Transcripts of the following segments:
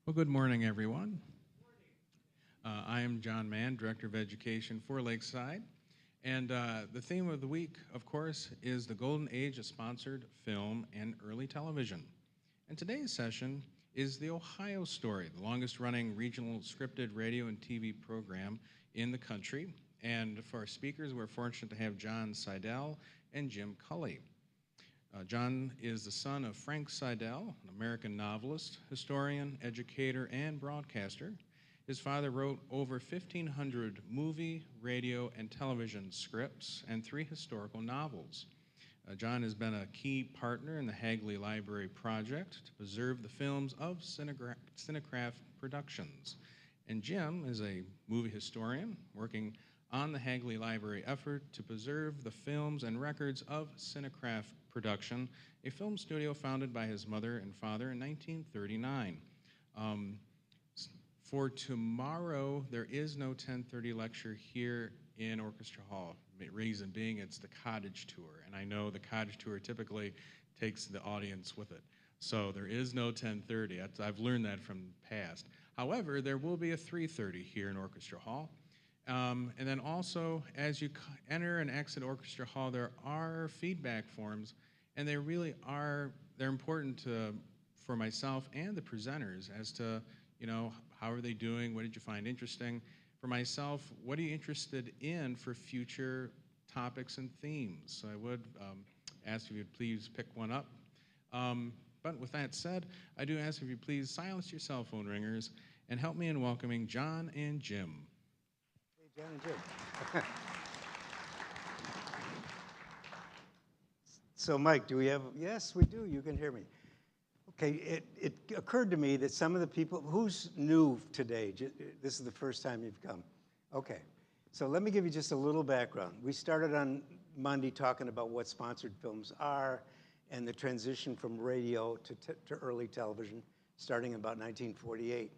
Well, good morning, everyone. I am John Mann, Director of Education for Lakeside. And the theme of the week, of course, is the golden age of sponsored film and early television. And today's session is the Ohio Story, the longest running regional scripted radio and TV program in the country. And for our speakers, we're fortunate to have John Seidel and Jim Cully. John is the son of Frank Seidel, an American novelist, historian, educator, and broadcaster. His father wrote over 1,500 movie, radio, and television scripts and 3 historical novels. John has been a key partner in the Hagley Library project to preserve the films of Cinecraft Productions. And Jim is a movie historian working on the Hagley Library effort to preserve the films and records of Cinecraft Production, a film studio founded by his mother and father in 1939. For tomorrow, there is no 10:30 lecture here in Orchestra Hall. Reason being, it's the cottage tour, and I know the cottage tour typically takes the audience with it. So there is no 10:30. I've learned that from the past. However, there will be a 3:30 here in Orchestra Hall. And then also, as you enter and exit Orchestra Hall, there are feedback forms, and they really are, they're important for myself and the presenters as to, how are they doing? What did you find interesting? For myself, what are you interested in for future topics and themes? So I would ask if you'd please pick one up. But with that said, I do ask if you please silence your cell phone ringers and help me in welcoming John and Jim. Hey, John and Jim. So, Mike, do we have, yes, we do, you can hear me. Okay, it occurred to me that some of the people, who's new today? This is the first time you've come. Okay, so let me give you just a little background. We started on Monday talking about what sponsored films are and the transition from radio to early television, starting about 1948.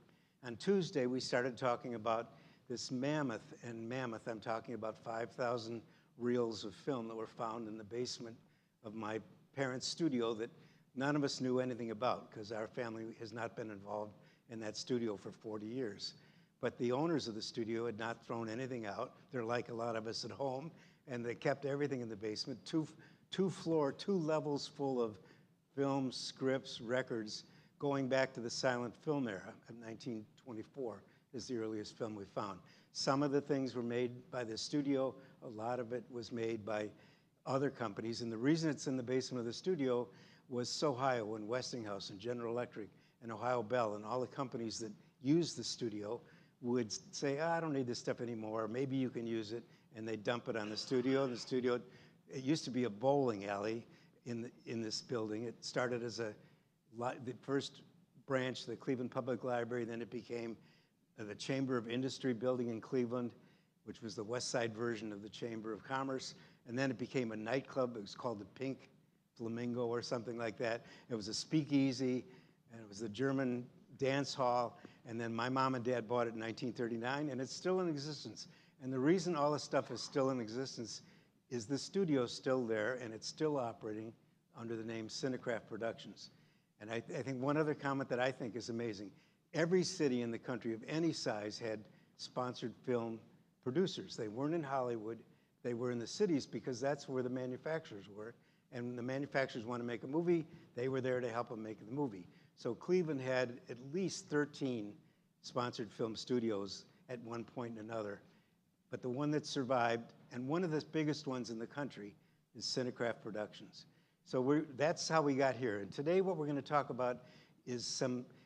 On Tuesday, we started talking about this mammoth, I'm talking about 5,000 reels of film that were found in the basement of my parents' studio that none of us knew anything about because our family has not been involved in that studio for 40 years. But the owners of the studio had not thrown anything out. They're like a lot of us at home, and they kept everything in the basement, two levels full of films, scripts, records, going back to the silent film era of 1924 is the earliest film we found. Some of the things were made by the studio. A lot of it was made by other companies. And the reason it's in the basement of the studio was Ohio and Westinghouse and General Electric and Ohio Bell and all the companies that used the studio would say, I don't need this stuff anymore. Maybe you can use it. And they dump it on the studio. And the studio, it used to be a bowling alley in this building. It started as the first branch, the Cleveland Public Library. Then it became the Chamber of Industry building in Cleveland, which was the West Side version of the Chamber of Commerce. And then it became a nightclub. It was called the Pink Flamingo or something like that. It was a speakeasy, and it was the German dance hall. And then my mom and dad bought it in 1939, and it's still in existence. And the reason all this stuff is still in existence is the studio's still there, and it's still operating under the name Cinecraft Productions. And I think one other comment that I think is amazing. Every city in the country of any size had sponsored film producers. They weren't in Hollywood. They were in the cities because that's where the manufacturers were. And when the manufacturers want to make a movie, they were there to help them make the movie. So Cleveland had at least 13 sponsored film studios at one point or another. But the one that survived, and one of the biggest ones in the country, is Cinecraft Productions. So that's how we got here. And today what we're going to talk about is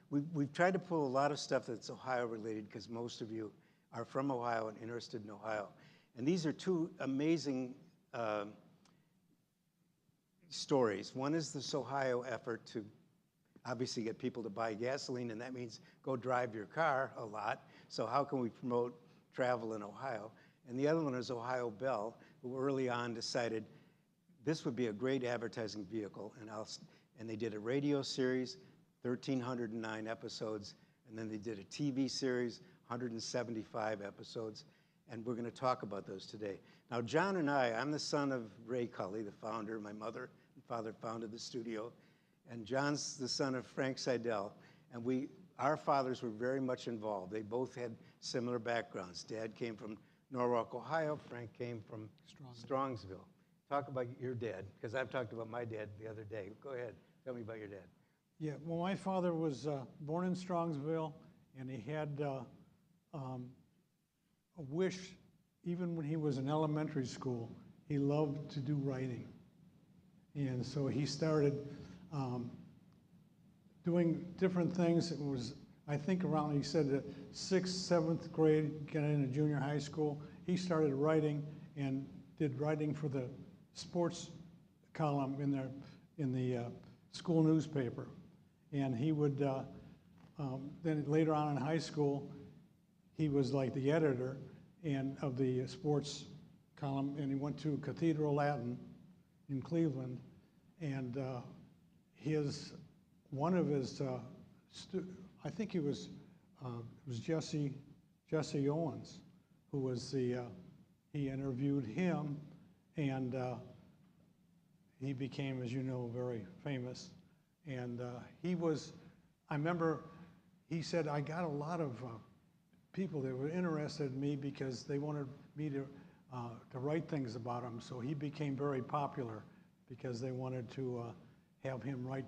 we've tried to pull a lot of stuff that's Ohio related because most of you are from Ohio and interested in Ohio. And these are 2 amazing stories. One is this Ohio effort to obviously get people to buy gasoline, and that means go drive your car a lot. So how can we promote travel in Ohio? And the other one is Ohio Bell, who early on decided this would be a great advertising vehicle. And they did a radio series, 1,309 episodes, and then they did a TV series, 175 episodes. And we're going to talk about those today. Now, John and I'm the son of Ray Cully, the founder. My mother and father founded the studio. And John's the son of Frank Seidel. And our fathers were very much involved. They both had similar backgrounds. Dad came from Norwalk, Ohio. Frank came from Strongsville. Talk about your dad, because I've talked about my dad the other day. Go ahead. Tell me about your dad. Yeah, well, my father was born in Strongsville, and he had a wish, even when he was in elementary school, he loved to do writing. And so he started doing different things. It was, I think, around, he said, the 6th, 7th grade, getting into junior high school, he started writing and did writing for the sports column in the school newspaper. And he would, then later on in high school, he was like the editor of the sports column, and he went to Cathedral Latin in Cleveland, and one of his, I think it was Jesse Owens, who was he interviewed him, and he became, as you know, very famous. And I remember he said, I got a lot of people that were interested in me because they wanted me to write things about him. So he became very popular because they wanted to have him write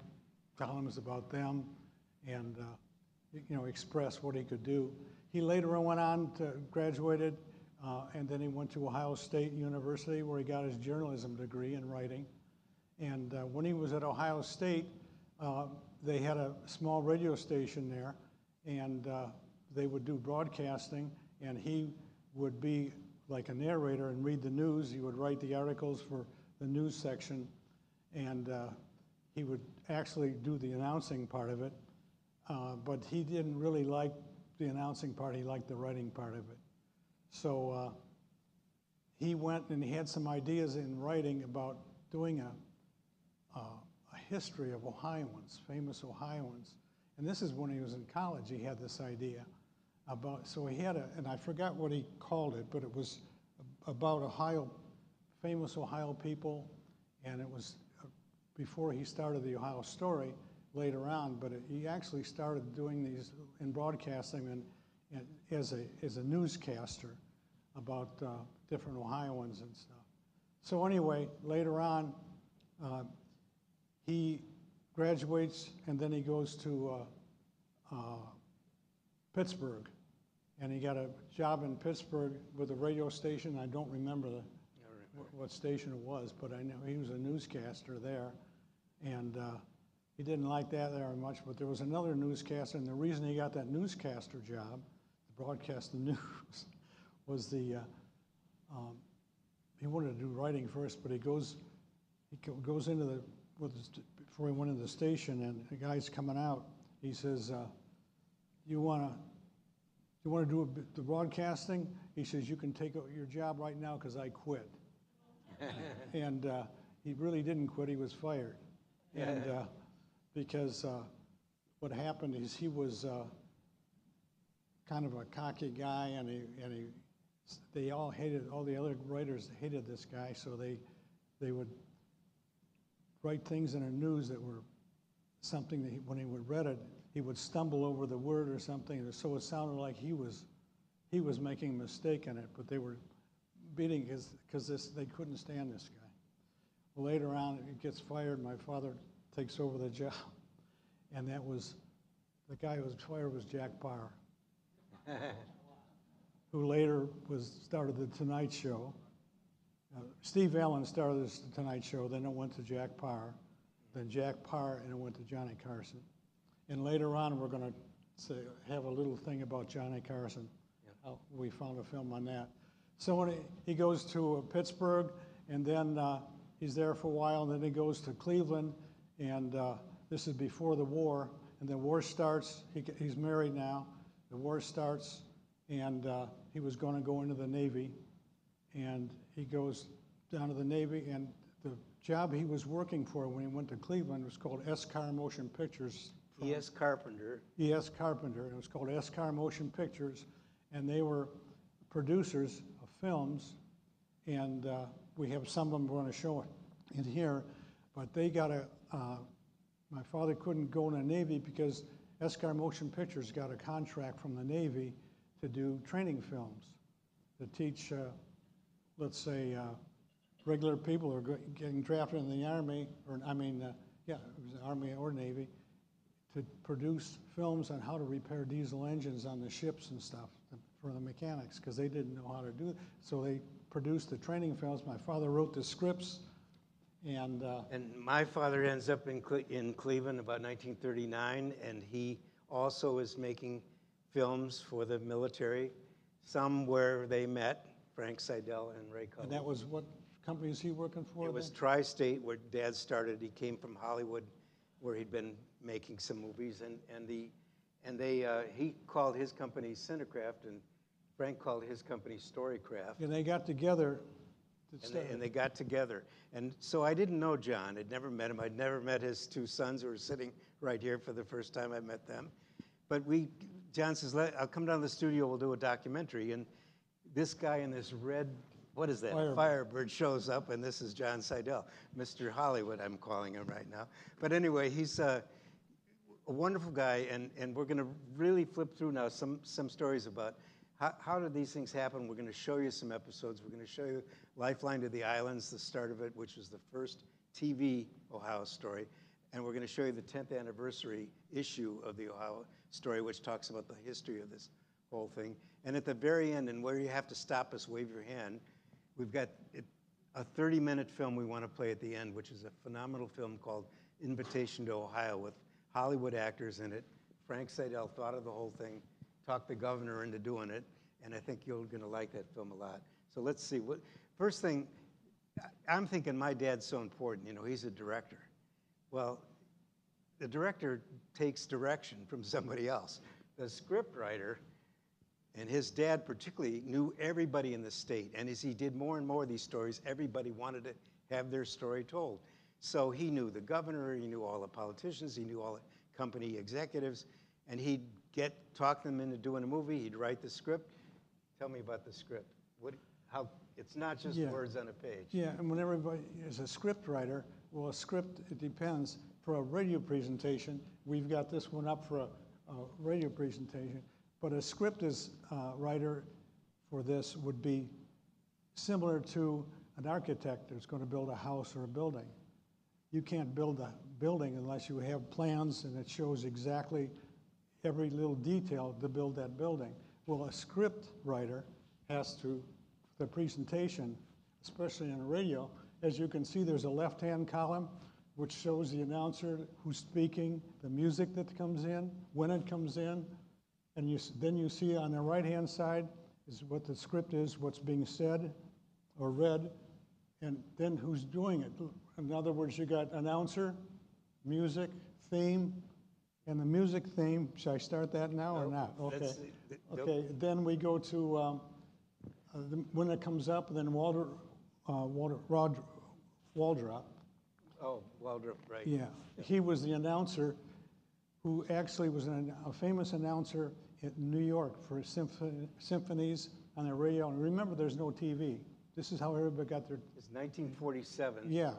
columns about them and express what he could do. He later went on to graduated, and then he went to Ohio State University where he got his journalism degree in writing. And when he was at Ohio State, they had a small radio station there, and they would do broadcasting, and he would be like a narrator and read the news. He would write the articles for the news section, and he would actually do the announcing part of it, but he didn't really like the announcing part. He liked the writing part of it. So he went and he had some ideas in writing about doing a history of Ohioans, famous Ohioans. And this is when he was in college, he had this idea about, so he had and I forgot what he called it, but it was about Ohio, famous Ohio people, and it was before he started the Ohio Story later on, but he actually started doing these in broadcasting and as a newscaster about different Ohioans and stuff. So anyway, later on, he graduates, and then he goes to Pittsburgh, and he got a job in Pittsburgh with a radio station. I don't remember what station it was, but I know he was a newscaster there, and he didn't like that very much, but there was another newscaster, and the reason he got that newscaster job, to broadcast the news, was he wanted to do writing first, but he goes into the, before he went into the station, and the guy's coming out, he says, you want to do the broadcasting? He says, you can take your job right now because I quit. And he really didn't quit, he was fired. And because what happened is he was kind of a cocky guy, and they all the other writers hated this guy, so they would write things in the news that were something that when he would read it, he would stumble over the word or something, so it sounded like he was making a mistake in it, but they were beating because they couldn't stand this guy. Well, later on, he gets fired. My father takes over the job, and the guy who was fired was Jack Parr, who later started the Tonight Show. Steve Allen started the Tonight Show, then it went to Jack Parr, then Jack Parr, and it went to Johnny Carson. And later on, we're going to have a little thing about Johnny Carson. Yeah. We found a film on that. So when he goes to Pittsburgh, and then he's there for a while, and then he goes to Cleveland, and this is before the war, and the war starts. He's married now. The war starts, and he was going to go into the Navy, and he goes down to the Navy, and the job he was working for when he went to Cleveland was called S-Car Motion Pictures. E.S. Carpenter. E.S. Carpenter. It was called S-Car Motion Pictures, and they were producers of films, and we have some of them we're going to show in here, but they got my father couldn't go in the Navy because Escar Motion Pictures got a contract from the Navy to do training films to teach, let's say, regular people who are getting drafted in the Army, or yeah, it was the Army or Navy, to produce films on how to repair diesel engines on the ships and stuff for the mechanics, because they didn't know how to do it. So they produced the training films. My father wrote the scripts, and my father ends up in Cleveland about 1939, and he also is making films for the military, some where they met, Frank Seidel and Ray Cullen. and that was what company is he working for? It was Tri-State, where Dad started. He came from Hollywood, where he'd been making some movies, he called his company Cinecraft, and Frank called his company Storycraft. And they got together. And they got together. And so I didn't know John. I'd never met him. I'd never met his two sons who were sitting right here for the first time I met them. But John says, I'll come down to the studio, we'll do a documentary. And this guy in this red, what is that? Firebird shows up, and this is John Seidel, Mr. Hollywood, I'm calling him right now. But anyway, he's a wonderful guy, and we're going to really flip through now some stories about how did these things happen. We're going to show you some episodes. We're going to show you Lifeline to the Islands, the start of it, which was the first TV Ohio story. And we're going to show you the 10th anniversary issue of the Ohio story, which talks about the history of this whole thing. And at the very end, and where you have to stop us, wave your hand, we've got a 30-minute film we want to play at the end, which is a phenomenal film called Invitation to Ohio with Hollywood actors in it. Frank Seidel thought of the whole thing, talked the governor into doing it, and I think you're going to like that film a lot. So let's see. First thing, I'm thinking my dad's so important. You know, he's a director. Well, the director takes direction from somebody else. The script writer, and his dad particularly, knew everybody in the state. And as he did more and more of these stories, everybody wanted to have their story told. So he knew the governor, he knew all the politicians, he knew all the company executives, and he'd talk them into doing a movie. He'd write the script. Tell me about the script. It's not just words on a page. Yeah, and when everybody is a script writer, well, a script, it depends. For a radio presentation, we've got this one up for a radio presentation, but a script writer for this would be similar to an architect that's going to build a house or a building. You can't build a building unless you have plans and it shows exactly every little detail to build that building. Well, a script writer has to, the presentation, especially on a radio, as you can see, there's a left-hand column which shows the announcer who's speaking, the music that comes in, when it comes in, and then you see on the right-hand side is what the script is, what's being said or read, and then who's doing it. In other words, you got announcer, music, theme, and the music theme, should I start that now or not? Okay. Okay, then we go to, when it comes up, then Waldrop. Oh, Waldrop, right. Yeah, he was the announcer who actually was a famous announcer in New York for symphonies on the radio. And remember, there's no TV. This is how everybody got their... It's 1947. Yeah.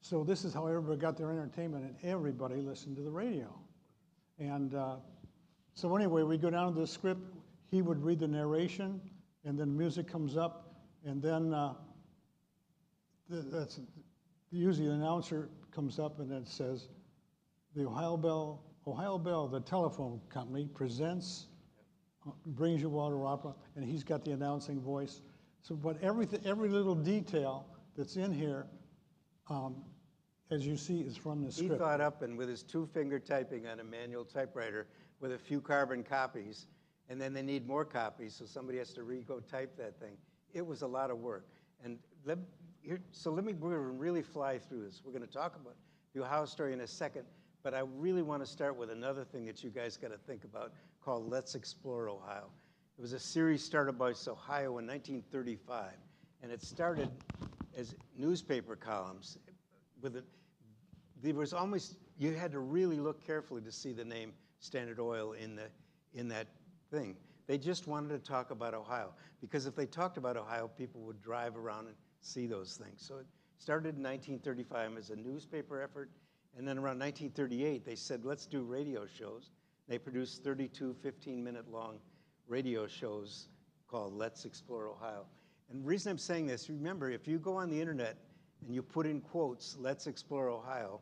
So this is how everybody got their entertainment, and everybody listened to the radio. And so anyway, we go down to the script. He would read the narration, and then music comes up, and then usually the announcer comes up and it says, the Ohio Bell, the telephone company, presents, brings you water opera, and he's got the announcing voice. So, but every little detail that's in here, as you see, is from the script. He thought up, and with his two-finger typing on a manual typewriter with a few carbon copies, and then they need more copies, so somebody has to go type that thing. It was a lot of work. And we're going to really fly through this. We're going to talk about the Ohio story in a second, but I really want to start with another thing that you guys got to think about called Let's Explore Ohio. It was a series started by Ohio in 1935, and it started as newspaper columns. There was almost, you had to really look carefully to see the name Standard Oil in that thing. They just wanted to talk about Ohio, because if they talked about Ohio, people would drive around and see those things. So it started in 1935 as a newspaper effort, and then around 1938, they said, let's do radio shows. They produce 32 15-minute long radio shows called Let's Explore Ohio. And the reason I'm saying this, remember, if you go on the internet and you put in quotes, Let's Explore Ohio,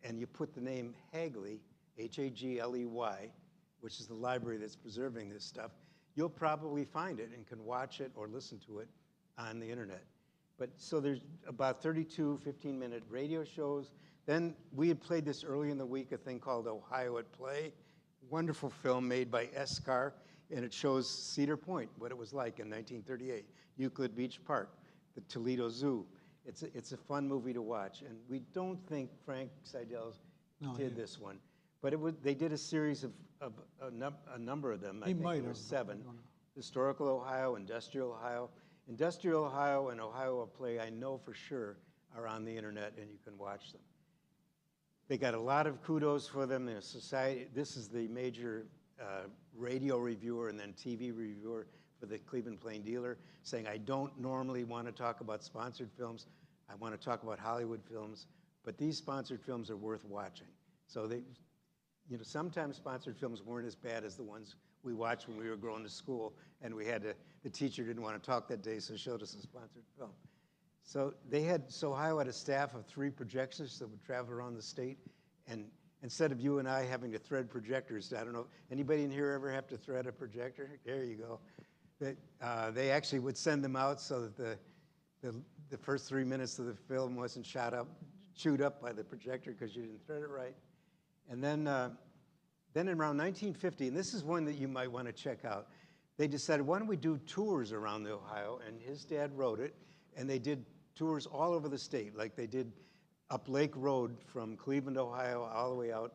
and you put the name Hagley, Hagley, which is the library that's preserving this stuff, you'll probably find it and can watch it or listen to it on the internet. But so there's about 32 15-minute radio shows. Then we had played this early in the week, a thing called Ohio at Play, wonderful film made by Escar, and it shows Cedar Point, what it was like in 1938, Euclid Beach Park, the Toledo Zoo. It's a fun movie to watch, and we don't think Frank Seidel did this one. But they did a series of a number of them. I think there were 7. Historical Ohio, Industrial Ohio. Industrial Ohio and Ohio at Play, I know for sure, are on the internet, and you can watch them. They got a lot of kudos for them. Their society. This is the major radio reviewer and then TV reviewer for the Cleveland Plain Dealer, saying, I don't normally want to talk about sponsored films. I want to talk about Hollywood films, but these sponsored films are worth watching. So they, you know, sometimes sponsored films weren't as bad as the ones we watched when we were going to school, and we had to, the teacher didn't want to talk that day, so showed us a sponsored film. So Ohio had a staff of 3 projectionists that would travel around the state, and instead of you and I having to thread projectors, I don't know, anybody in here ever have to thread a projector? There you go. They actually would send them out so that the first 3 minutes of the film wasn't chewed up by the projector because you didn't thread it right. And then around 1950, and this is one that you might want to check out, they decided, why don't we do tours around the Ohio? And his dad wrote it, and they did tours all over the state, like they did up Lake Road from Cleveland, Ohio, all the way out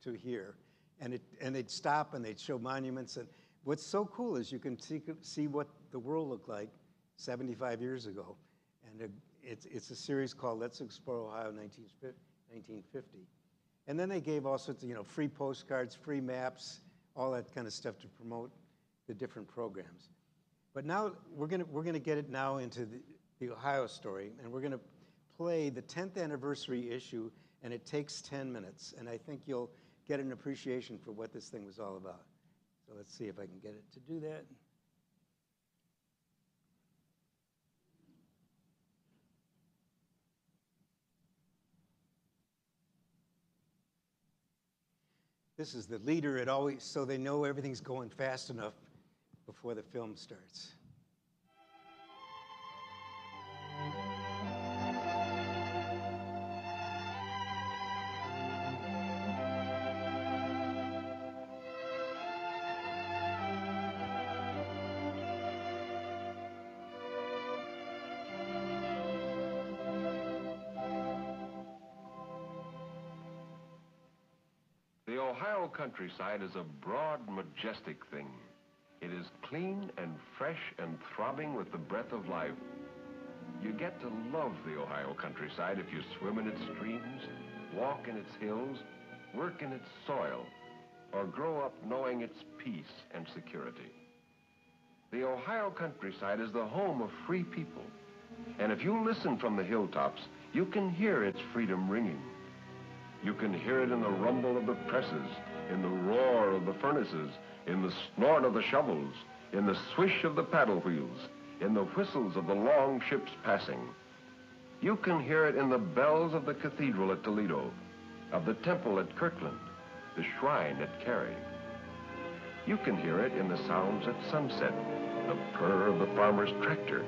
to here. And they'd stop and they'd show monuments. And what's so cool is you can see what the world looked like 75 years ago. And it's a series called Let's Explore Ohio 1950. And then they gave all sorts of, free postcards, free maps, all that kind of stuff to promote the different programs. But now we're gonna get it now into the Ohio story, and we're gonna play the 10th anniversary issue, and it takes 10 minutes. And I think you'll get an appreciation for what this thing was all about. So let's see if I can get it to do that. This is the leader, so they know everything's going fast enough before the film starts. The Ohio countryside is a broad, majestic thing. It is clean and fresh and throbbing with the breath of life. You get to love the Ohio countryside if you swim in its streams, walk in its hills, work in its soil, or grow up knowing its peace and security. The Ohio countryside is the home of free people. And if you listen from the hilltops, you can hear its freedom ringing. You can hear it in the rumble of the presses, in the roar of the furnaces, in the snort of the shovels, in the swish of the paddle wheels, in the whistles of the long ships passing. You can hear it in the bells of the cathedral at Toledo, of the temple at Kirtland, the shrine at Cary. You can hear it in the sounds at sunset, the purr of the farmer's tractor,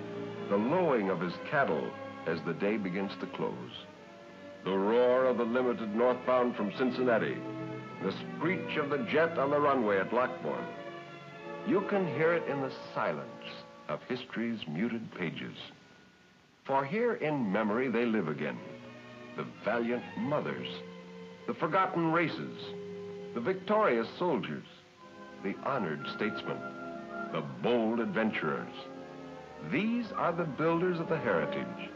the lowing of his cattle as the day begins to close, the roar of the limited northbound from Cincinnati, the screech of the jet on the runway at Lockbourne. You can hear it in the silence of history's muted pages. For here in memory they live again, the valiant mothers, the forgotten races, the victorious soldiers, the honored statesmen, the bold adventurers. These are the builders of the heritage,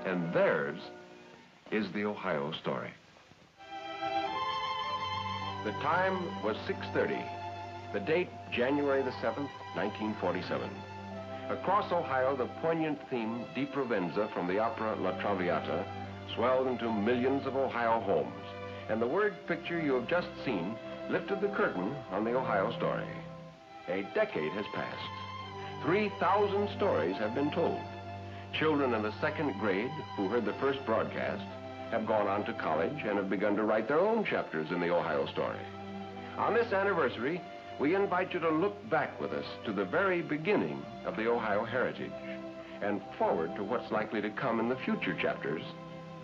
and theirs is the Ohio story. The time was 6:30. The date, January the 7th, 1947. Across Ohio, the poignant theme, Di Provenza, from the opera La Traviata, swelled into millions of Ohio homes. And the word picture you have just seen lifted the curtain on the Ohio story. A decade has passed. 3,000 stories have been told. Children in the second grade who heard the first broadcast have gone on to college and have begun to write their own chapters in the Ohio story. On this anniversary, we invite you to look back with us to the very beginning of the Ohio heritage and forward to what's likely to come in the future chapters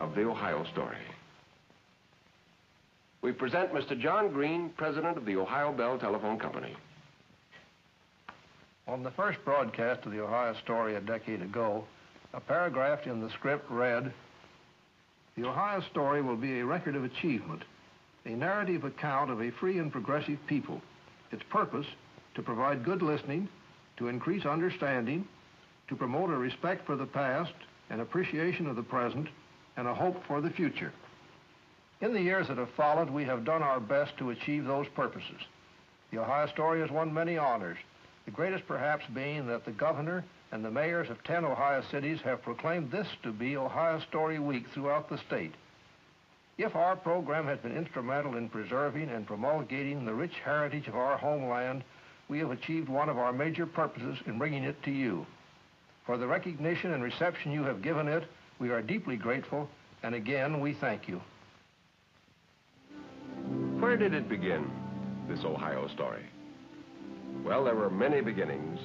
of the Ohio story. We present Mr. John Green, president of the Ohio Bell Telephone Company. On the first broadcast of the Ohio story a decade ago, a paragraph in the script read, "The Ohio story will be a record of achievement, a narrative account of a free and progressive people. Its purpose, to provide good listening, to increase understanding, to promote a respect for the past, an appreciation of the present, and a hope for the future." In the years that have followed, we have done our best to achieve those purposes. The Ohio story has won many honors, the greatest perhaps being that the governor and the mayors of 10 Ohio cities have proclaimed this to be Ohio Story Week throughout the state. If our program has been instrumental in preserving and promulgating the rich heritage of our homeland, we have achieved one of our major purposes in bringing it to you. For the recognition and reception you have given it, we are deeply grateful, and again, we thank you. Where did it begin, this Ohio story? Well, there were many beginnings,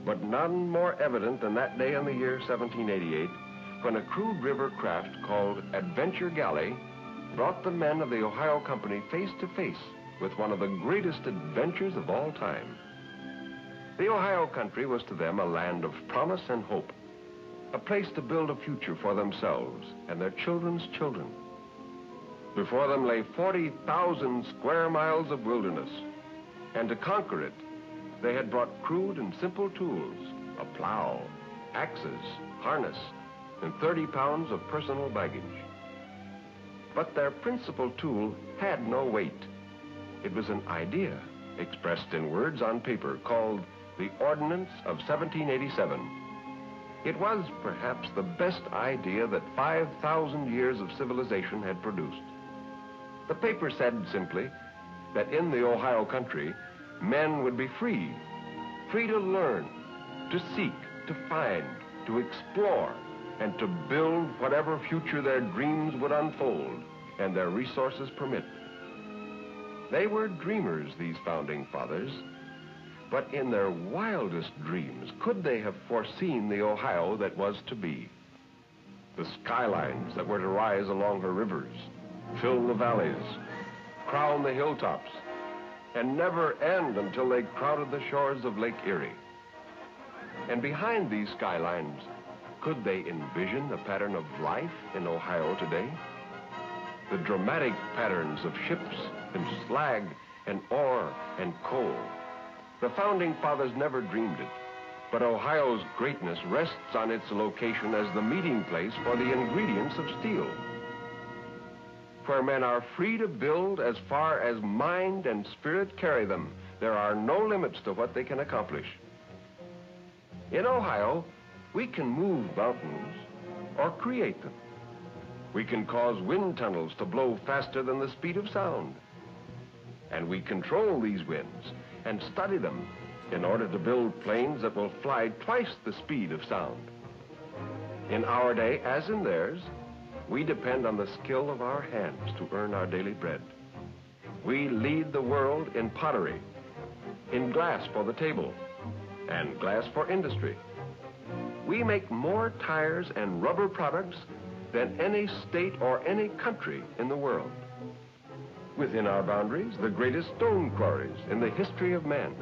but none more evident than that day in the year 1788, when a crude river craft called Adventure Galley brought the men of the Ohio Company face to face with one of the greatest adventures of all time. The Ohio country was to them a land of promise and hope, a place to build a future for themselves and their children's children. Before them lay 40,000 square miles of wilderness, and to conquer it, they had brought crude and simple tools, a plow, axes, harness, and 30 pounds of personal baggage. But their principal tool had no weight. It was an idea expressed in words on paper called the Ordinance of 1787. It was perhaps the best idea that 5,000 years of civilization had produced. The paper said simply that in the Ohio country, men would be free to learn, to seek, to find, to explore, and to build whatever future their dreams would unfold and their resources permit. They were dreamers, these founding fathers, but in their wildest dreams, could they have foreseen the Ohio that was to be? The skylines that were to rise along her rivers, fill the valleys, crown the hilltops, and never end until they crowded the shores of Lake Erie. And behind these skylines, could they envision the pattern of life in Ohio today? The dramatic patterns of ships and slag and ore and coal. The founding fathers never dreamed it, but Ohio's greatness rests on its location as the meeting place for the ingredients of steel, where men are free to build as far as mind and spirit carry them. There are no limits to what they can accomplish. In Ohio, we can move mountains or create them. We can cause wind tunnels to blow faster than the speed of sound. And we control these winds and study them in order to build planes that will fly twice the speed of sound. In our day, as in theirs, we depend on the skill of our hands to earn our daily bread. We lead the world in pottery, in glass for the table, and glass for industry. We make more tires and rubber products than any state or any country in the world. Within our boundaries, the greatest stone quarries in the history of man.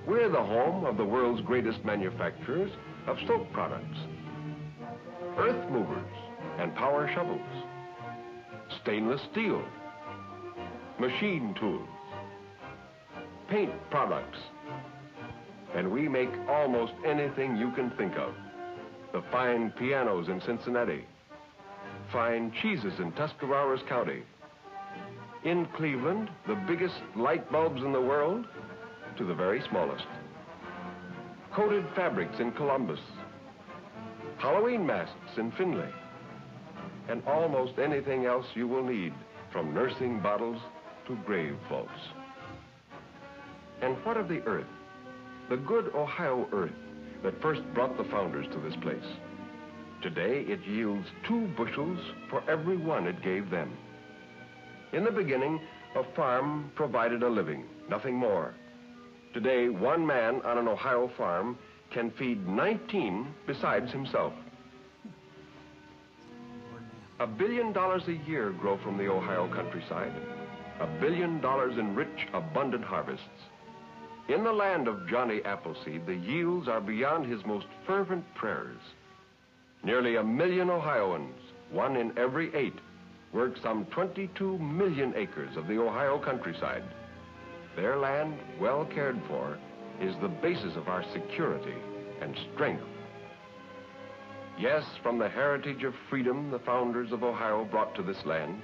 We're the home of the world's greatest manufacturers of soap products, earth movers and power shovels, stainless steel, machine tools, paint products, and we make almost anything you can think of. The fine pianos in Cincinnati, fine cheeses in Tuscarawas County. In Cleveland, the biggest light bulbs in the world to the very smallest. Coated fabrics in Columbus, Halloween masks in Findlay, and almost anything else you will need, from nursing bottles to grave vaults. And what of the earth? The good Ohio earth that first brought the founders to this place. Today it yields 2 bushels for every one it gave them. In the beginning, a farm provided a living, nothing more. Today, one man on an Ohio farm can feed 19 besides himself. $1 billion a year grow from the Ohio countryside. $1 billion in rich, abundant harvests. In the land of Johnny Appleseed, the yields are beyond his most fervent prayers. Nearly 1 million Ohioans, 1 in every 8, work some 22 million acres of the Ohio countryside. Their land, well cared for, is the basis of our security and strength. Yes, from the heritage of freedom the founders of Ohio brought to this land,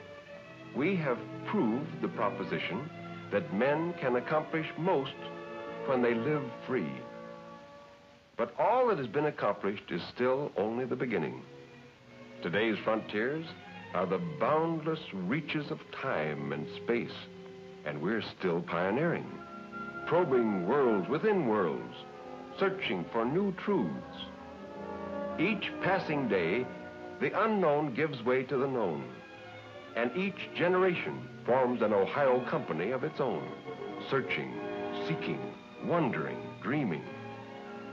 we have proved the proposition that men can accomplish most when they live free. But all that has been accomplished is still only the beginning. Today's frontiers are the boundless reaches of time and space, and we're still pioneering, probing worlds within worlds, searching for new truths. Each passing day, the unknown gives way to the known, and each generation forms an Ohio company of its own, searching, seeking, wondering, dreaming,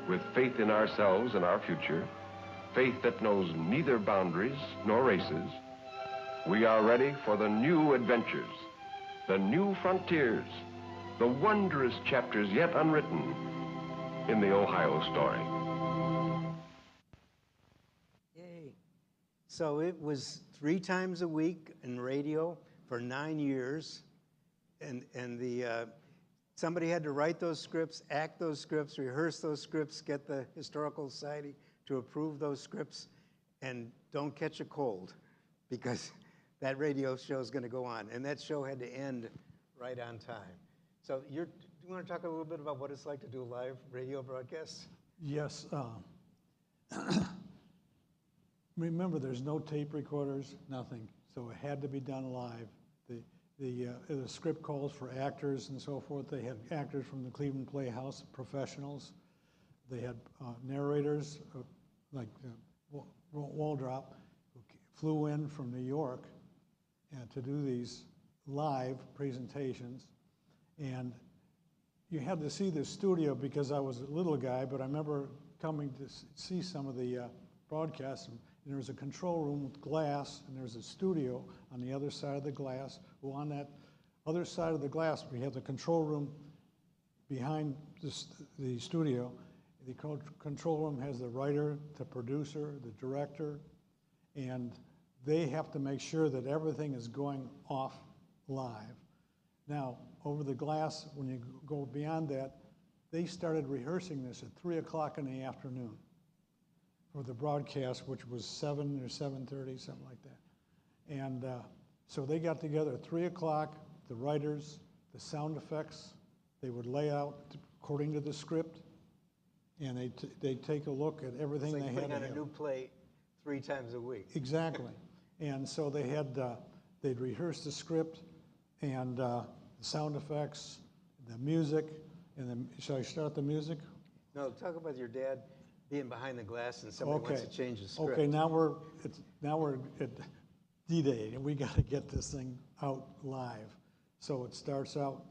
with faith in ourselves and our future, faith that knows neither boundaries nor races. We are ready for the new adventures, the new frontiers, the wondrous chapters yet unwritten in the Ohio story. Yay. So it was 3 times a week in radio for 9 years, and somebody had to write those scripts, act those scripts, rehearse those scripts, get the Historical Society to approve those scripts, and don't catch a cold, because that radio show is going to go on, and that show had to end right on time. So do you want to talk a little bit about what it's like to do live radio broadcasts? Yes. Remember, there's no tape recorders, nothing. So it had to be done live. The script calls for actors and so forth. They had actors from the Cleveland Playhouse, professionals. They had narrators like Waldrop, who flew in from New York to do these live presentations. And you had to see the studio because I was a little guy, but I remember coming to see some of the broadcasts. And there was a control room with glass, and there was a studio on the other side of the glass. Well, on that other side of the glass, we have the control room behind the studio. The control room has the writer, the producer, the director, and they have to make sure that everything is going off live. Now, over the glass, when you go beyond that, they started rehearsing this at 3 o'clock in the afternoon for the broadcast, which was 7 or 7:30, something like that. And so they got together at 3 o'clock, the writers, the sound effects, they would lay out according to the script, and they'd take a look at everything It's like they had. putting on a new play 3 times a week. Exactly. And so they had, they'd rehearse the script and the sound effects, the music, and then, shall I start the music? No, talk about your dad being behind the glass and somebody wants to change the script. Okay, now we're at D-Day, and we got to get this thing out live. So it starts out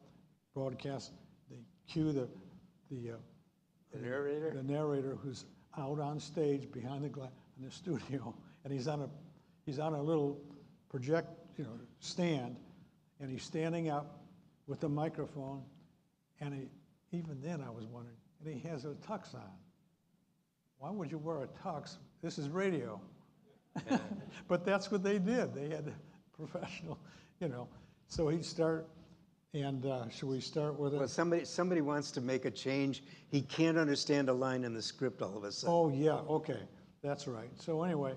broadcast. They cue the narrator? The narrator who's out on stage behind the glass in the studio, and he's on a little stand, and he's standing up with the microphone, and even then I was wondering, and he has a tux on. Why would you wear a tux? This is radio. But that's what they did. They had professional, So he'd start, and should we start with it? Well, somebody wants to make a change. He can't understand a line in the script all of a sudden. Oh, yeah, okay. That's right. So anyway,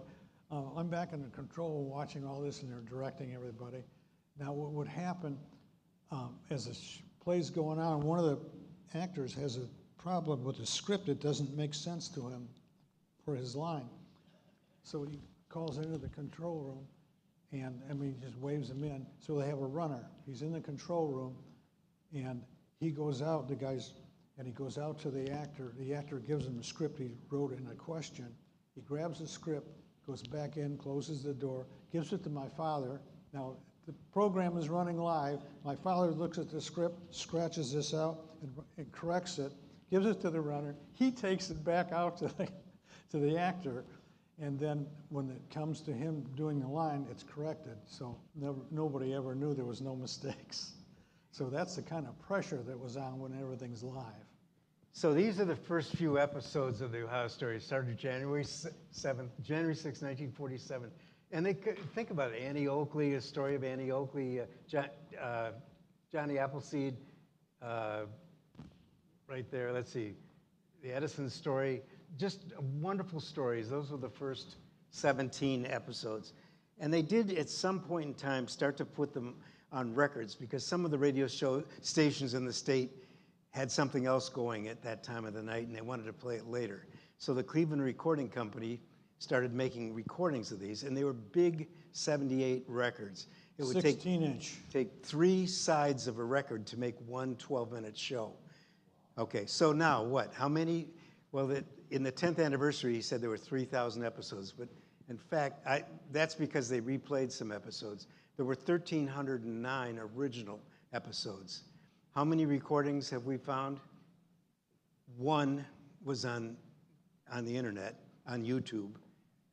I'm back in the control watching all this, and they're directing everybody. Now, what would happen as the play's going on, one of the actors has a problem with the script. It doesn't make sense to him for his line. So he calls into the control room, and I mean, he just waves them in. So they have a runner. He's in the control room, and he goes out, and he goes out to the actor. The actor gives him a script he wrote in a question. He grabs the script, goes back in, closes the door, gives it to my father. Now, the program is running live. My father looks at the script, scratches this out, and corrects it, gives it to the runner. He takes it back out to the actor, and then when it comes to him doing the line, it's corrected. So nobody ever knew there was no mistakes. So that's the kind of pressure that was on when everything's live. So these are the first few episodes of the Ohio Story. It started January 7th, January 6, 1947. And they think about it. Annie Oakley, a story of Annie Oakley, Johnny Appleseed, right there. Let's see, the Edison story. Just wonderful stories. Those were the first 17 episodes. And they did, at some point in time, start to put them on records because some of the radio stations in the state had something else going at that time of the night, and they wanted to play it later. So the Cleveland Recording Company started making recordings of these, and they were big 78 records. It would 16-inch. take 3 sides of a record to make one 12-minute show. Okay, so now what? How many? Well, in the 10th anniversary, he said there were 3,000 episodes, but in fact, that's because they replayed some episodes. There were 1,309 original episodes. How many recordings have we found? One was on the internet, on YouTube,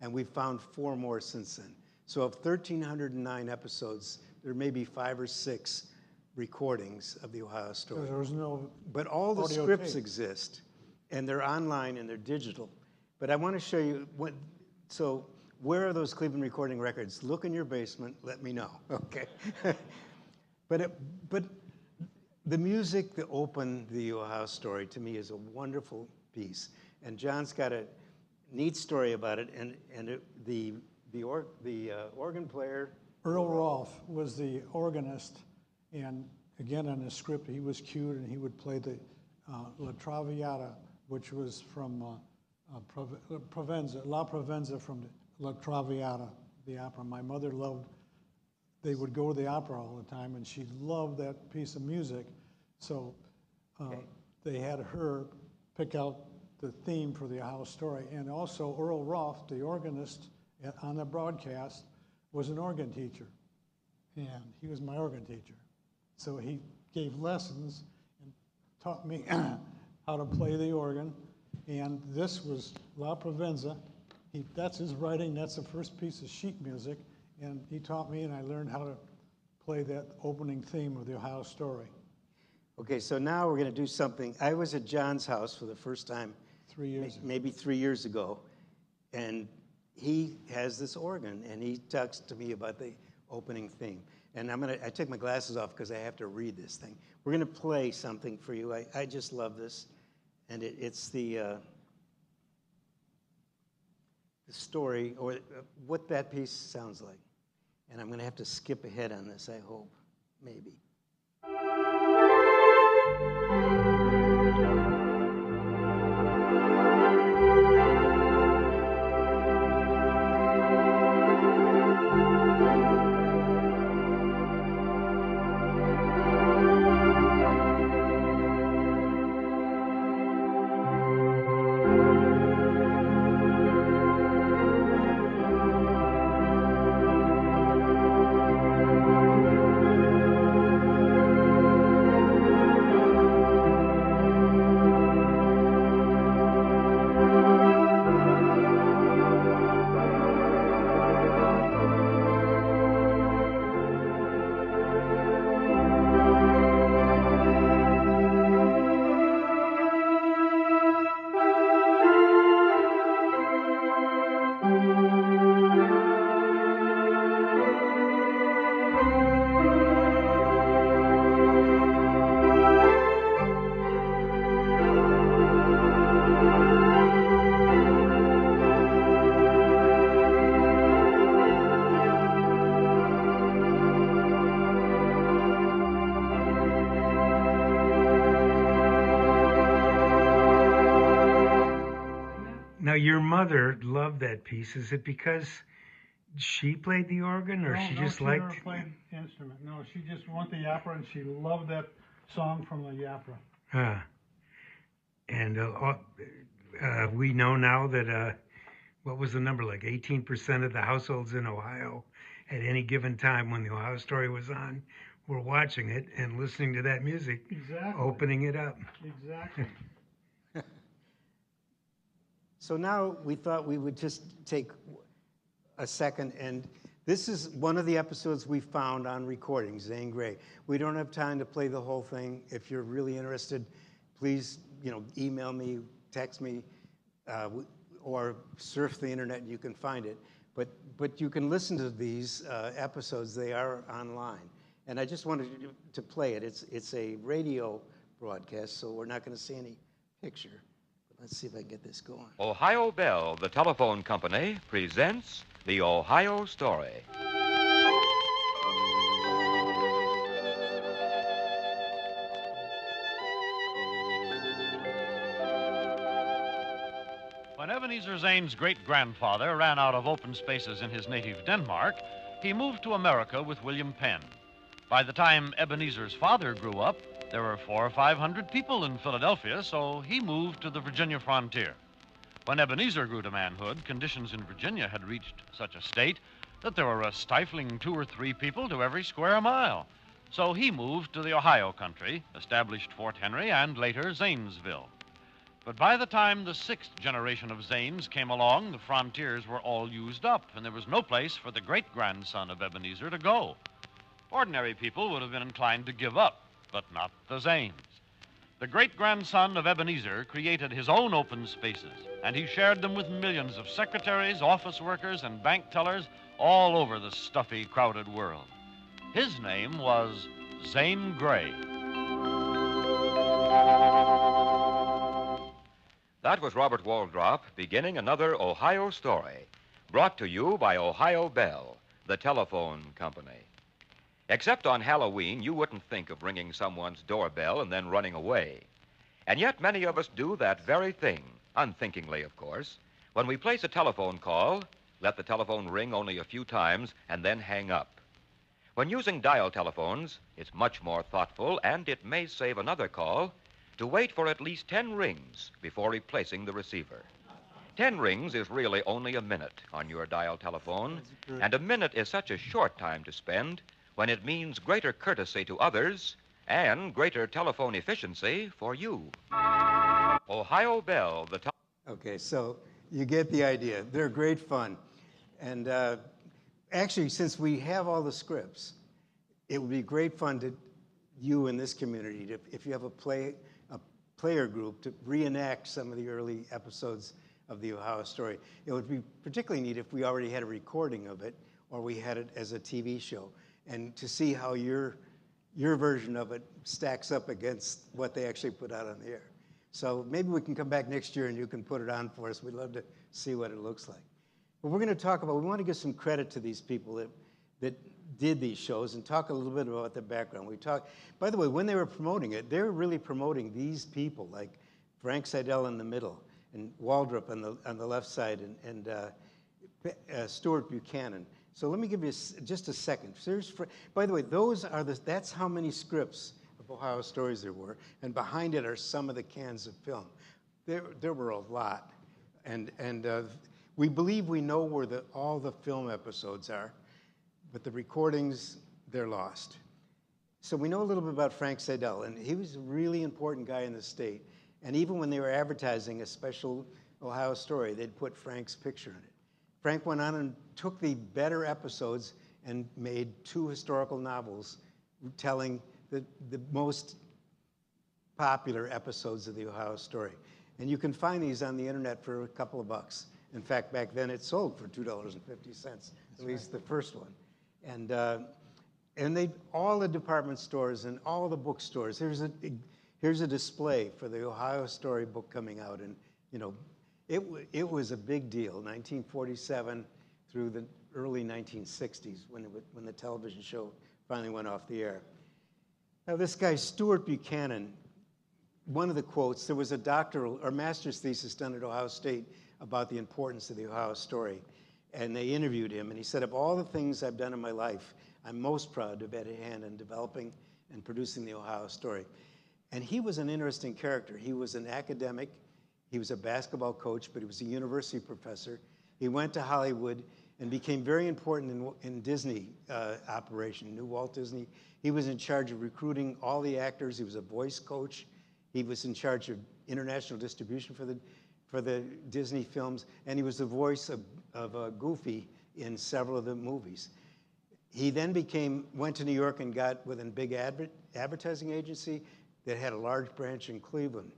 and we found 4 more since then. So of 1,309 episodes, there may be 5 or 6 recordings of the Ohio Story. There was no But all the audio scripts tape. exist, and they're online and they're digital. But I want to show you so where are those Cleveland recording records? Look in your basement, let me know, okay? But the music that opened the Ohio Story to me is a wonderful piece. And John's got a neat story about it, the organ player. Earl Rolfe was the organist, and again on the script he was cued and he would play the La Traviata, which was from Provenza, La Provenza from La Traviata, the opera. My mother they would go to the opera all the time, and she loved that piece of music. So they had her pick out the theme for the Ohio Story. And also Earl Rolfe, the organist on the broadcast, was an organ teacher. And he was my organ teacher. So he gave lessons and taught me how to play the organ. And this was La Provenza. That's his writing. That's the first piece of sheet music. And he taught me, and I learned how to play that opening theme of the Ohio Story. Okay, so now we're going to do something. I was at John's house for the first time 3 years ago. maybe 3 years ago, and he has this organ, and he talks to me about the opening theme. And I took my glasses off because I have to read this thing. We're going to play something for you. I just love this, and it's the story, or what that piece sounds like. And I'm going to have to skip ahead on this, I hope, maybe. Now, your mother loved that piece. Is it because she played the organ, or she just she liked? never played instrument. No, she just went to opera, and she loved that song from the opera. And we know now that, what was the number, like 18% of the households in Ohio at any given time when the Ohio Story was on were watching it and listening to that music, Exactly. opening it up. Exactly. So now we thought we would just take a second, and this is one of the episodes we found on recording, Zane Grey. We don't have time to play the whole thing. If you're really interested, please, email me, text me, or surf the internet and you can find it. But you can listen to these episodes. They are online. And I just wanted to play it. It's a radio broadcast, so we're not going to see any picture. Let's see if I can get this going. Ohio Bell, the telephone company, presents the Ohio Story. When Ebenezer Zane's great-grandfather ran out of open spaces in his native Denmark, he moved to America with William Penn. By the time Ebenezer's father grew up, there were 400 or 500 people in Philadelphia, so he moved to the Virginia frontier. When Ebenezer grew to manhood, conditions in Virginia had reached such a state that there were a stifling 2 or 3 people to every square mile. So he moved to the Ohio country, established Fort Henry, and later Zanesville. But by the time the 6th generation of Zanes came along, the frontiers were all used up, and there was no place for the great-grandson of Ebenezer to go. Ordinary people would have been inclined to give up, but not the Zanes. The great-grandson of Ebenezer created his own open spaces, and he shared them with millions of secretaries, office workers, and bank tellers all over the stuffy, crowded world. His name was Zane Grey. That was Robert Waldrop beginning another Ohio Story, brought to you by Ohio Bell, the telephone company. Except on Halloween, you wouldn't think of ringing someone's doorbell and then running away. And yet many of us do that very thing, unthinkingly, of course. When we place a telephone call, let the telephone ring only a few times and then hang up. When using dial telephones, it's much more thoughtful, and it may save another call, to wait for at least 10 rings before replacing the receiver. 10 rings is really only a minute on your dial telephone, and a minute is such a short time to spend when it means greater courtesy to others and greater telephone efficiency for you. Ohio Bell, the Okay, so you get the idea. They're great fun. And actually, since we have all the scripts, it would be great fun to you in this community, if you have a player group, to reenact some of the early episodes of the Ohio Story. It would be particularly neat if we already had a recording of it or we had it as a TV show, and to see how your version of it stacks up against what they actually put out on the air. So maybe we can come back next year and you can put it on for us. We'd love to see what it looks like. But we're going to talk about, we want to give some credit to these people that did these shows and talk a little bit about their background. By the way, when they were promoting it, they were really promoting these people, like Frank Seidel in the middle, and Waldrop on the left side, and Stuart Buchanan. So let me give you just a second. By the way, that's how many scripts of Ohio Stories there were, and behind it are some of the cans of film. There were a lot, and we believe we know where all the film episodes are, but the recordings, they're lost. So we know a little bit about Frank Seidel, and he was a really important guy in the state. And even when they were advertising a special Ohio Story, they'd put Frank's picture in it. Frank went on and took the better episodes and made 2 historical novels telling the most popular episodes of the Ohio Story. And you can find these on the internet for a couple of bucks. In fact, back then it sold for $2.50, at least the first one. And all the department stores and all the bookstores, here's a display for the Ohio Story book coming out. And, it was a big deal, 1947 through the early 1960s when the television show finally went off the air. Now, this guy, Stuart Buchanan, one of the quotes, there was a doctoral or master's thesis done at Ohio State about the importance of the Ohio Story. and they interviewed him, and he said, of all the things I've done in my life, I'm most proud to have had a hand in developing and producing the Ohio Story. And he was an interesting character. He was an academic. He was a basketball coach, but he was a university professor. He went to Hollywood and became very important in Disney operation, New Walt Disney. He was in charge of recruiting all the actors. He was a voice coach. He was in charge of international distribution for the Disney films, and he was the voice of Goofy in several of the movies. He then went to New York and got with a big advertising agency that had a large branch in Cleveland.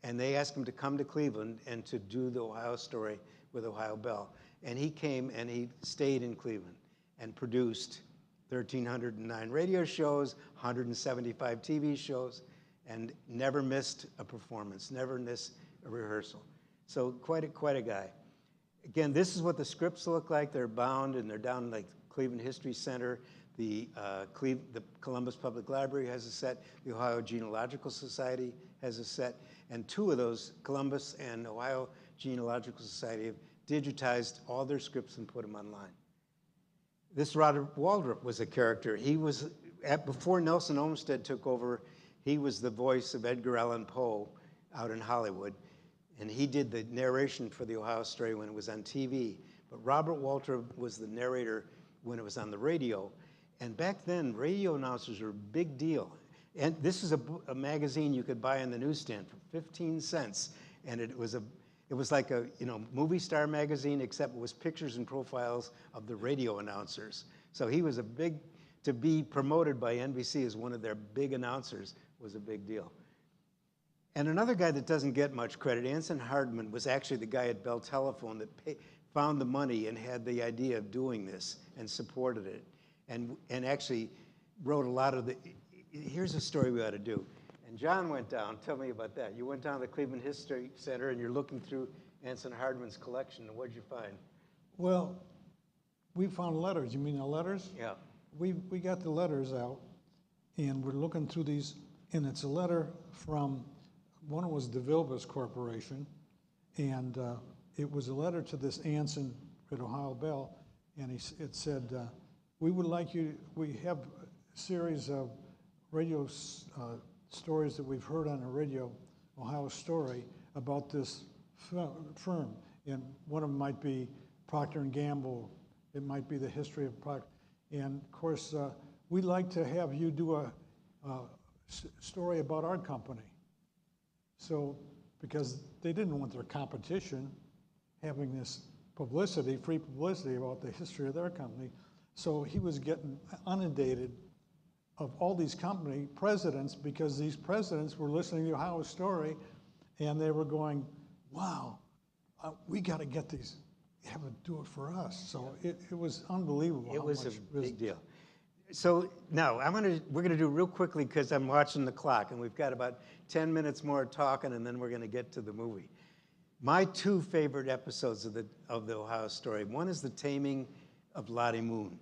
And they asked him to come to Cleveland and to do the Ohio Story with Ohio Bell. And he came and he stayed in Cleveland and produced 1,309 radio shows, 175 TV shows, and never missed a performance, never missed a rehearsal. So quite a guy. Again, this is what the scripts look like. They're bound and they're down like Cleveland History Center. The Columbus Public Library has a set. The Ohio Genealogical Society has a set. And two of those, Columbus and Ohio Genealogical Society, have digitized all their scripts and put them online. This Robert Waldrop was a character. He was, before Nelson Olmsted took over, he was the voice of Edgar Allan Poe out in Hollywood. And he did the narration for the Ohio Story when it was on TV. But Robert Waldrop was the narrator when it was on the radio. And back then, radio announcers were a big deal. And this is a magazine you could buy in the newsstand for 15 cents. And it was like a movie star magazine, except it was pictures and profiles of the radio announcers. So he was to be promoted by NBC as one of their big announcers was a big deal. And another guy that doesn't get much credit, Anson Hardman, was actually the guy at Bell Telephone that found the money and had the idea of doing this and supported it. And actually wrote a lot of the, here's a story we ought to do. And John went down, tell me about that. You went down to the Cleveland History Center and you're looking through Anson Hardman's collection, and what'd you find? Well, we found letters. You mean the letters? Yeah. We got the letters out, and we're looking through these, and it's a letter from, one was DeVilbiss Corporation, and it was a letter to this Anson at Ohio Bell, and it said, we would like you, we have a series of radio stories that we've heard on the radio, Ohio Story, about this firm. And one of them might be Procter & Gamble. It might be the history of Procter. And of course, we'd like to have you do a story about our company. So, because they didn't want their competition having this publicity, free publicity about the history of their company. So he was getting inundated of all these company presidents, because these presidents were listening to the Ohio Story and they were going, wow, we got to get these, have it do it for us. So it was unbelievable. It was a big deal. So now we're gonna do real quickly, because I'm watching the clock and we've got about 10 minutes more talking and then we're gonna get to the movie. My two favorite episodes of the Ohio Story, one is the taming of Lottie Moon.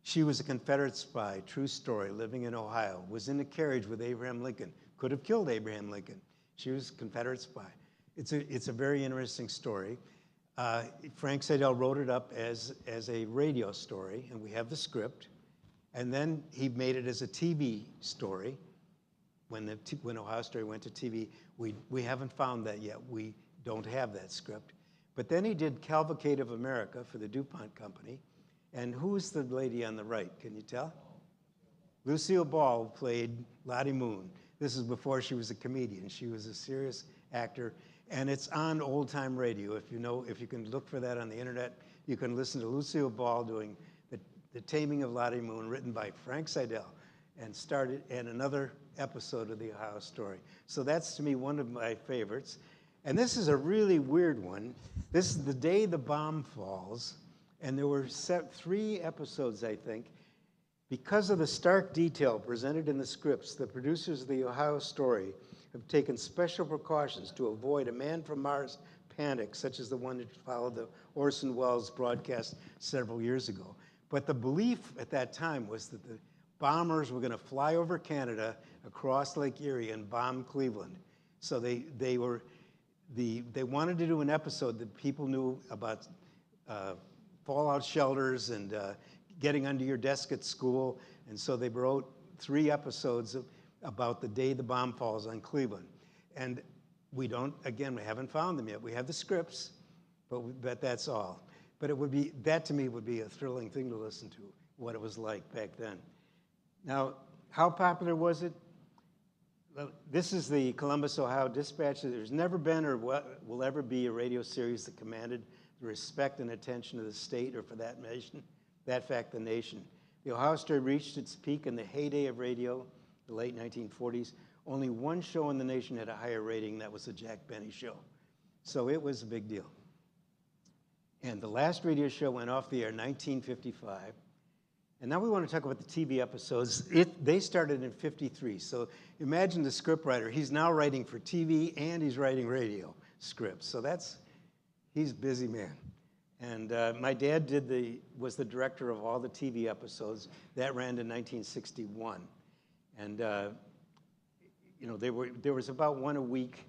She was a Confederate spy, true story, living in Ohio, was in a carriage with Abraham Lincoln, could have killed Abraham Lincoln. She was a Confederate spy. It's a very interesting story. Frank Seidel wrote it up as a radio story, and we have the script. And then he made it as a TV story. When Ohio Story went to TV, we haven't found that yet. We don't have that script. But then he did Cavalcade of America for the DuPont Company. And who's the lady on the right? Can you tell? Lucille Ball played Lottie Moon. This is before she was a comedian. She was a serious actor. And it's on old-time radio. If you can look for that on the internet, you can listen to Lucille Ball doing the Taming of Lottie Moon, written by Frank Seidel, and another episode of the Ohio Story. So that's, to me, one of my favorites. And this is a really weird one. This is the day the bomb falls, and there were 3 episodes, I think. Because of the stark detail presented in the scripts, the producers of the Ohio Story have taken special precautions to avoid a man from Mars panic, such as the one that followed the Orson Welles broadcast several years ago. But the belief at that time was that the bombers were going to fly over Canada, across Lake Erie, and bomb Cleveland. So they wanted to do an episode that people knew about fallout shelters and getting under your desk at school. And so they wrote 3 episodes about the day the bomb falls on Cleveland. And we haven't found them yet. We have the scripts, but that's all. But that to me would be a thrilling thing to listen to, what it was like back then. Now, how popular was it? This is the Columbus, Ohio Dispatch. There's never been or will ever be a radio series that commanded the respect and attention of the state, or for that fact, the nation. The Ohio Story reached its peak in the heyday of radio, the late 1940s. Only one show in the nation had a higher rating. That was the Jack Benny Show. So it was a big deal. And the last radio show went off the air in 1955. And now we want to talk about the TV episodes. They started in 53. So imagine the scriptwriter. He's now writing for TV and he's writing radio scripts. So he's a busy man. And my dad was the director of all the TV episodes. That ran to 1961. And there was about one a week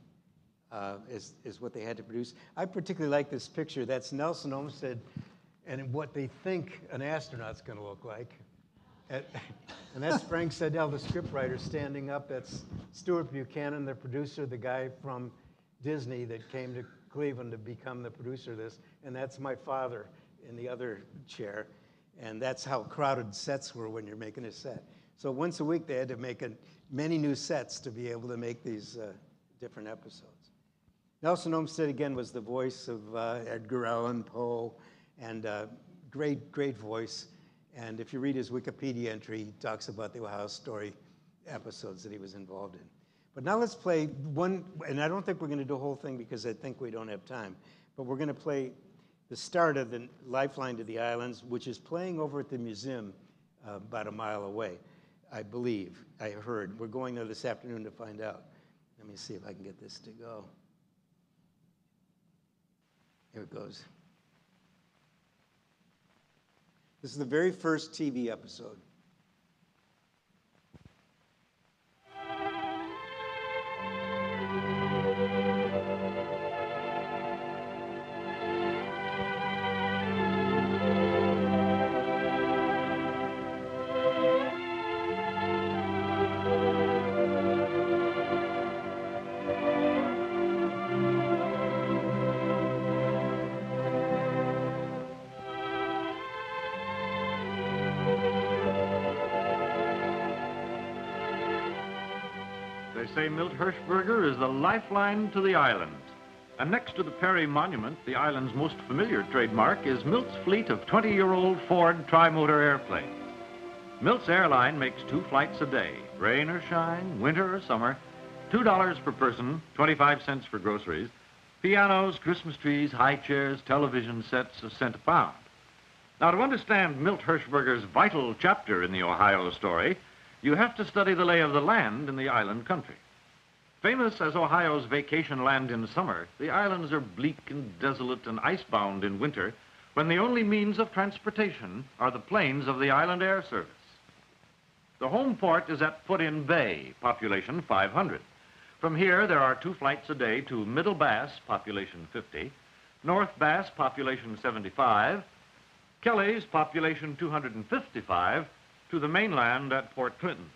is what they had to produce. I particularly like this picture. That's Nelson Olmsted and what they think an astronaut's going to look like. And that's Frank Seidel, the scriptwriter, standing up. That's Stuart Buchanan, the producer, the guy from Disney that came to Cleveland to become the producer of this. And that's my father in the other chair. And that's how crowded sets were when you're making a set. So once a week, they had to make many new sets to be able to make these different episodes. Nelson Olmsted, again, was the voice of Edgar Allan Poe, and great voice. And if you read his Wikipedia entry, he talks about the Ohio Story episodes that he was involved in. But now let's play one, and I don't think we're going to do the whole thing because I think we don't have time, but we're going to play the start of the Lifeline to the Islands, which is playing over at the museum about a mile away, I believe. I heard. We're going there this afternoon to find out. Let me see if I can get this to go. Here it goes. This is the very first TV episode. They say Milt Hirschberger is the lifeline to the island. And next to the Perry Monument, the island's most familiar trademark is Milt's fleet of 20-year-old Ford tri-motor airplanes. Milt's airline makes 2 flights a day, rain or shine, winter or summer, $2 per person, 25 cents for groceries, pianos, Christmas trees, high chairs, television sets, a cent a pound. Now, to understand Milt Hirschberger's vital chapter in the Ohio story, you have to study the lay of the land in the island country. Famous as Ohio's vacation land in summer, the islands are bleak and desolate and icebound in winter, when the only means of transportation are the planes of the Island Air Service. The home port is at Put-in Bay, population 500. From here, there are 2 flights a day to Middle Bass, population 50, North Bass, population 75, Kelly's, population 255, to the mainland at Port Clinton.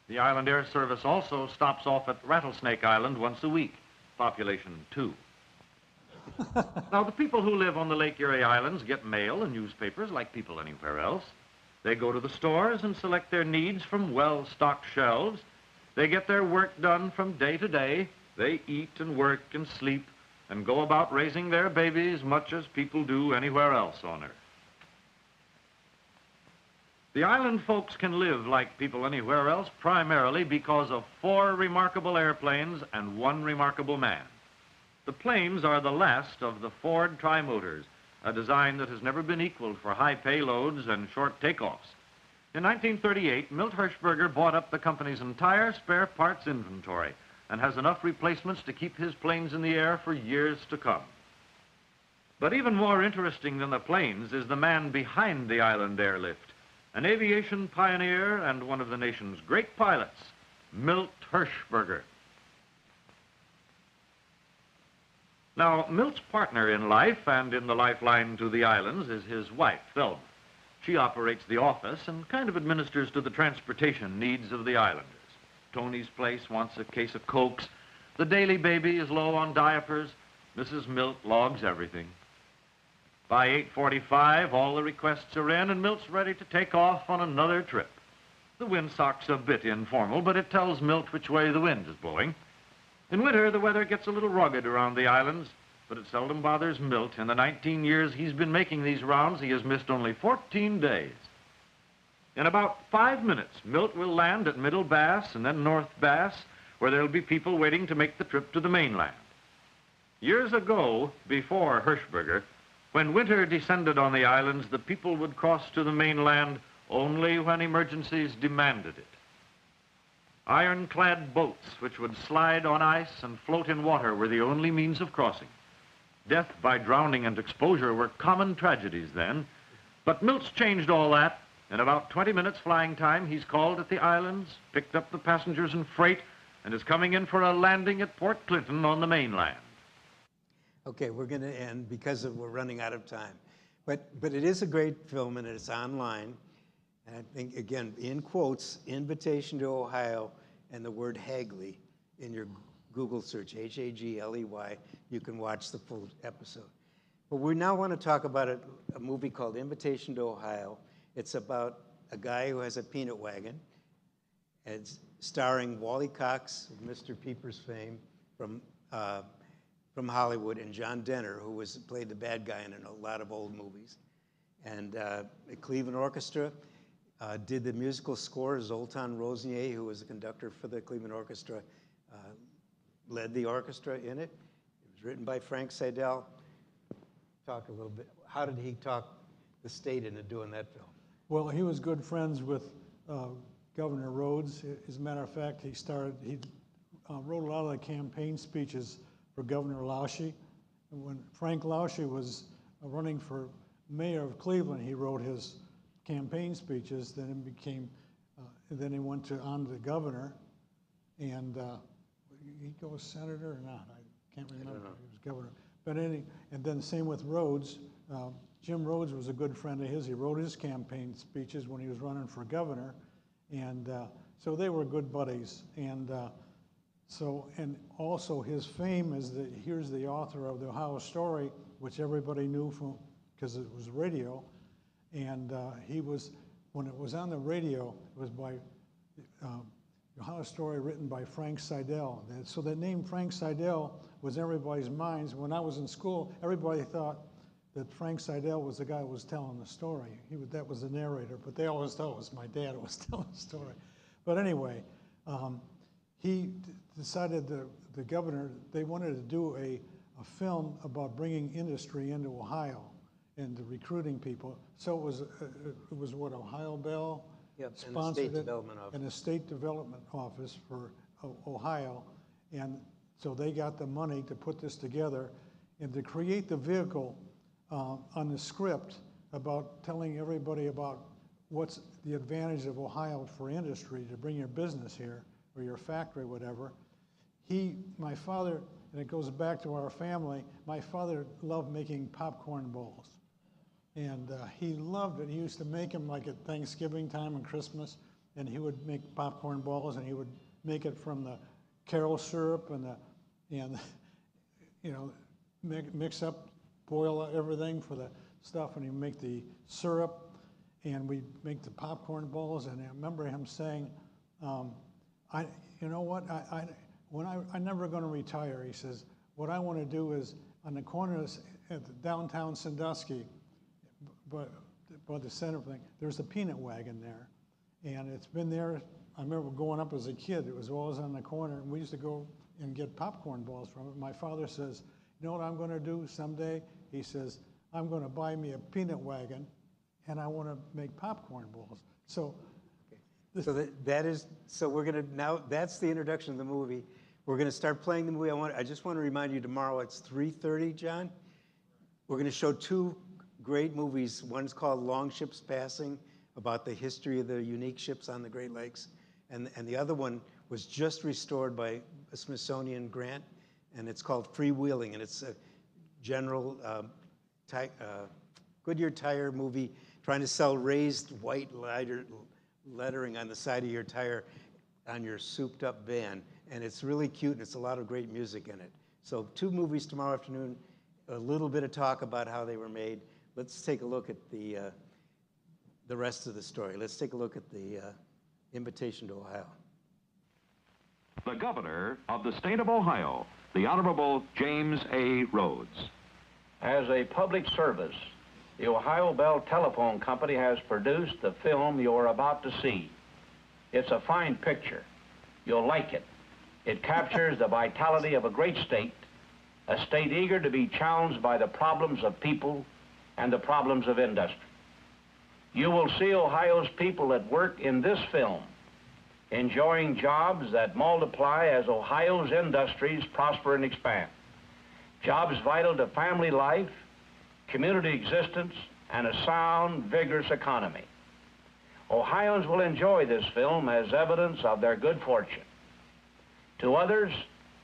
The Island Air Service also stops off at Rattlesnake Island once a week, population 2. Now, the people who live on the Lake Erie Islands get mail and newspapers like people anywhere else. They go to the stores and select their needs from well-stocked shelves. They get their work done from day to day. They eat and work and sleep and go about raising their babies much as people do anywhere else on Earth. The island folks can live like people anywhere else primarily because of 4 remarkable airplanes and 1 remarkable man. The planes are the last of the Ford tri-motors, a design that has never been equaled for high payloads and short takeoffs. In 1938, Milt Hirschberger bought up the company's entire spare parts inventory and has enough replacements to keep his planes in the air for years to come. But even more interesting than the planes is the man behind the island airlift, an aviation pioneer and one of the nation's great pilots, Milt Hirschberger. Now, Milt's partner in life and in the lifeline to the islands is his wife, Thelma. She operates the office and kind of administers to the transportation needs of the islanders. Tony's place wants a case of Cokes. The daily baby is low on diapers. Mrs. Milt logs everything. By 8:45, all the requests are in, and Milt's ready to take off on another trip. The windsock's a bit informal, but it tells Milt which way the wind is blowing. In winter, the weather gets a little rugged around the islands, but it seldom bothers Milt. In the 19 years he's been making these rounds, he has missed only 14 days. In about 5 minutes, Milt will land at Middle Bass and then North Bass, where there'll be people waiting to make the trip to the mainland. Years ago, before Hirschberger, when winter descended on the islands, the people would cross to the mainland only when emergencies demanded it. Ironclad boats, which would slide on ice and float in water, were the only means of crossing. Death by drowning and exposure were common tragedies then, but Milt's changed all that. In about 20 minutes flying time, he's called at the islands, picked up the passengers and freight, and is coming in for a landing at Port Clinton on the mainland. Okay, we're going to end because we're running out of time. But it is a great film, and it's online. And I think, again, in quotes, Invitation to Ohio and the word Hagley in your Google search, Hagley, you can watch the full episode. But we now want to talk about a movie called Invitation to Ohio. It's about a guy who has a peanut wagon. And it's starring Wally Cox, of Mr. Peepers fame, from Hollywood, and John Denner, who played the bad guy in a lot of old movies. And the Cleveland Orchestra did the musical score. Zoltan Rosnier, who was the conductor for the Cleveland Orchestra, led the orchestra in it. It was written by Frank Seidel. Talk a little bit. How did he talk the state into doing that film? Well, he was good friends with Governor Rhodes. As a matter of fact, he wrote a lot of the campaign speeches for Governor Lausche. And when Frank Lausche was running for mayor of Cleveland, he wrote his campaign speeches. Then then he went on to governor, and he goes senator or not? I can't remember. He was governor. But and then same with Rhodes. Jim Rhodes was a good friend of his. He wrote his campaign speeches when he was running for governor, and so they were good buddies. And and also his fame is that here's the author of the Ohio Story, which everybody knew because it was radio. And when it was on the radio, it was by Ohio Story written by Frank Seidel. So that name Frank Seidel was in everybody's minds. When I was in school, everybody thought that Frank Seidel was the guy who was telling the story. That was the narrator, but they always thought it was my dad who was telling the story. But anyway, he decided, the governor, they wanted to do a film about bringing industry into Ohio and recruiting people. So it was what, Ohio Bell sponsored it, and the State Development Office for Ohio. And so they got the money to put this together and to create the vehicle on the script about telling everybody about what's the advantage of Ohio for industry, to bring your business here or your factory, whatever. My father, and it goes back to our family, my father loved making popcorn balls. And he loved it. He used to make them like at Thanksgiving time and Christmas, and he would make popcorn balls, and he would make it from the Carol syrup and mix up, boil everything for the stuff, and he'd make the syrup, and we'd make the popcorn balls. And I remember him saying, you know what, I'm never going to retire. He says, what I want to do is on the corners at the downtown Sandusky, but by the center thing, there's a peanut wagon there, and it's been there. I remember going up as a kid. It was always on the corner, and we used to go and get popcorn balls from it. My father says, you know what I'm going to do someday? He says, I'm going to buy me a peanut wagon, and I want to make popcorn balls. So, so we're going to now. That's the introduction of the movie. We're going to start playing the movie. I just want to remind you, tomorrow it's 3:30, John. We're going to show two great movies. One's called Long Ships Passing, about the history of the unique ships on the Great Lakes. And the other one was just restored by a Smithsonian grant, and it's called Freewheeling, and it's a general Goodyear tire movie trying to sell raised white lettering on the side of your tire on your souped up van, and it's really cute, and it's a lot of great music in it. So 2 movies tomorrow afternoon, a little bit of talk about how they were made. Let's take a look at the rest of the story. Let's take a look at the invitation to Ohio. The governor of the state of Ohio, the Honorable James A. Rhodes. As a public service, the Ohio Bell Telephone Company has produced the film you're about to see. It's a fine picture. You'll like it. It captures the vitality of a great state, a state eager to be challenged by the problems of people and the problems of industry. You will see Ohio's people at work in this film, enjoying jobs that multiply as Ohio's industries prosper and expand. Jobs vital to family life, community existence, and a sound, vigorous economy. Ohioans will enjoy this film as evidence of their good fortune. To others,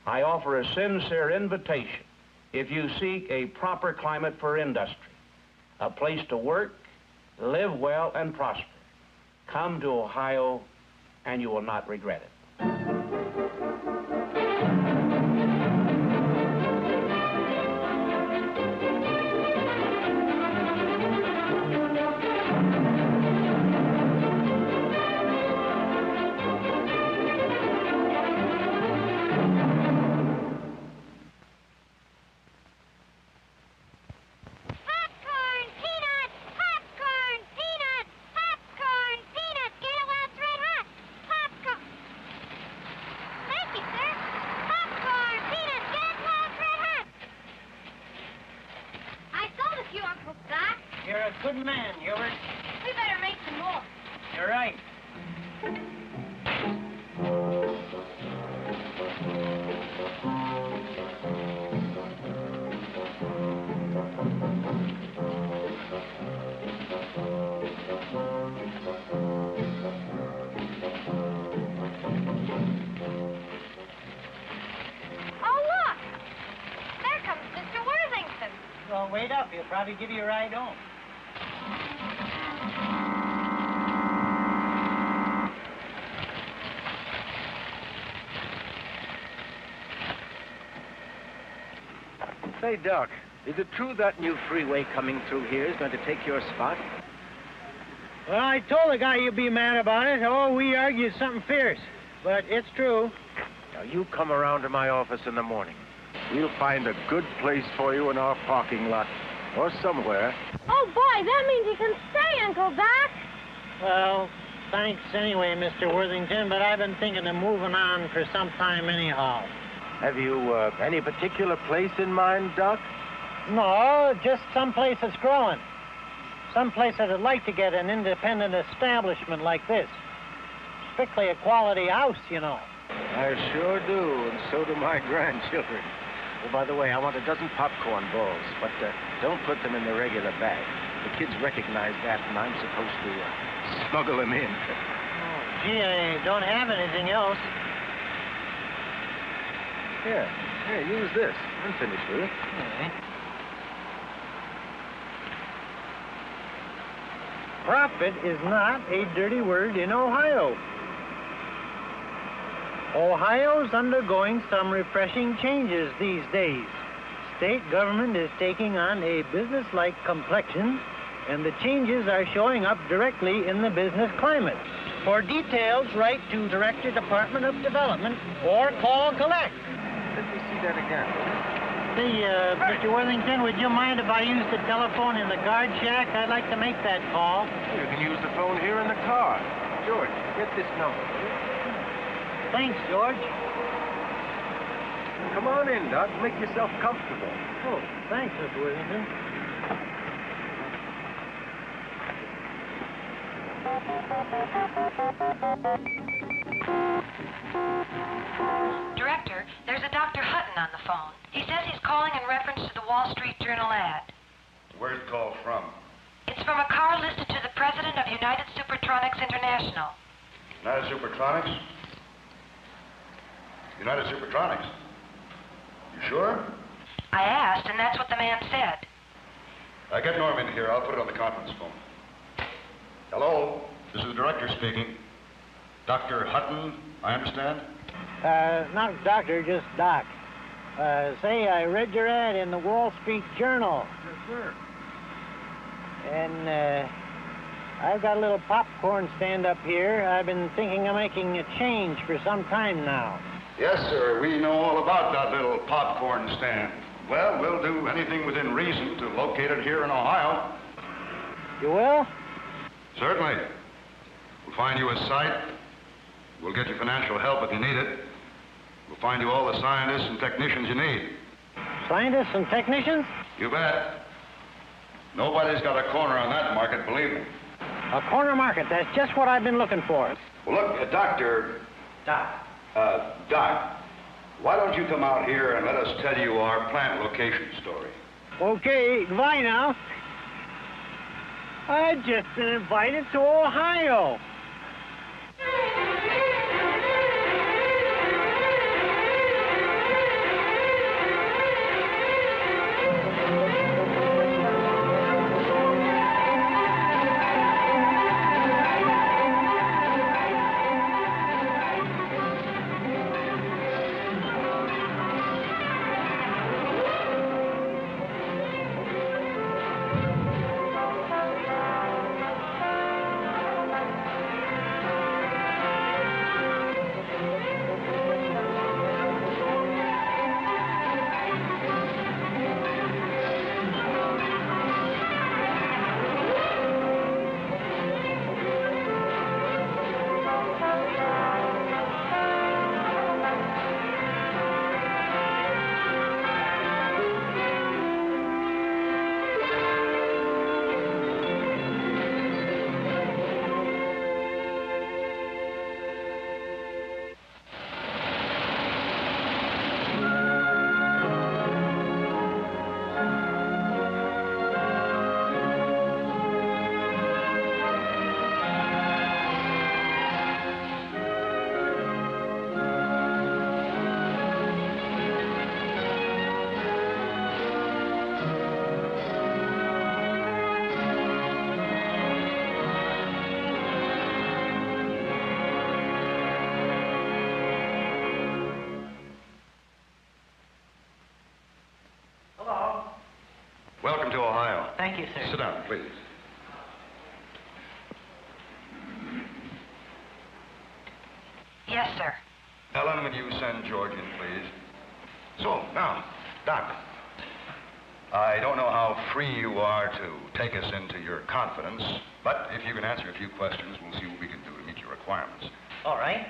I offer a sincere invitation if you seek a proper climate for industry, a place to work, live well, and prosper. Come to Ohio, and you will not regret it. Good man, Hubert. We better make some more. You're right. Oh, look! There comes Mr. Worthington. Well, wait up. He'll probably give you a ride home. Say, Doc, is it true that new freeway coming through here is going to take your spot? Well, I told the guy you'd be mad about it. Oh, we argued something fierce. But it's true. Now, you come around to my office in the morning. We'll find a good place for you in our parking lot or somewhere. Oh, boy, that means you can stay, Uncle Doc. Well, thanks anyway, Mr. Worthington, but I've been thinking of moving on for some time anyhow. Have you any particular place in mind, Doc? No, just someplace that's growing. Someplace that I'd like to get an independent establishment like this. Strictly a quality house, you know. I sure do, and so do my grandchildren. Oh, by the way, I want a dozen popcorn balls, but don't put them in the regular bag. The kids recognize that, and I'm supposed to smuggle them in. Oh, gee, I don't have anything else. Here, use this. I'm finished with it. Okay. Profit is not a dirty word in Ohio. Ohio's undergoing some refreshing changes these days. State government is taking on a business-like complexion, and the changes are showing up directly in the business climate. For details, write to Director, Department of Development, or call collect. Let me see that again. Say, Mr. Worthington, would you mind if I use the telephone in the guard shack? I'd like to make that call. You can use the phone here in the car. George, get this number. Thanks, George. Come on in, Doc. Make yourself comfortable. Oh, thanks, Mr. Worthington. Director, there's a Dr. Hutton on the phone. He says he's calling in reference to the Wall Street Journal ad. Where's the call from? It's from a car listed to the president of United Supertronics International. United Supertronics? United Supertronics? You Sure? I asked, and that's what the man said. Get Norm in here. I'll put it on the conference phone. Hello? This is the director speaking. Dr. Hutton, I understand? Not doctor, just Doc. Say, I read your ad in the Wall Street Journal. Yes, sir. And, I've got a little popcorn stand up here. I've been thinking of making a change for some time now. Yes, sir. We know all about that little popcorn stand. Well, we'll do anything within reason to locate it here in Ohio. You will? Certainly. We'll find you a site. We'll get you financial help if you need it. We'll find you all the scientists and technicians you need. Scientists and technicians? You bet. Nobody's got a corner on that market, believe me. A corner market. That's just what I've been looking for. Well, look, Doctor... Doc. Doc, why don't you come out here and let us tell you our plant location story? Okay, goodbye now. I've just been invited to Ohio. Welcome to Ohio. Thank you, sir. Sit down, please. Yes, sir. Ellen, will you send George in, please? So, now, Doc, I don't know how free you are to take us into your confidence, but if you can answer a few questions, we'll see what we can do to meet your requirements. All right.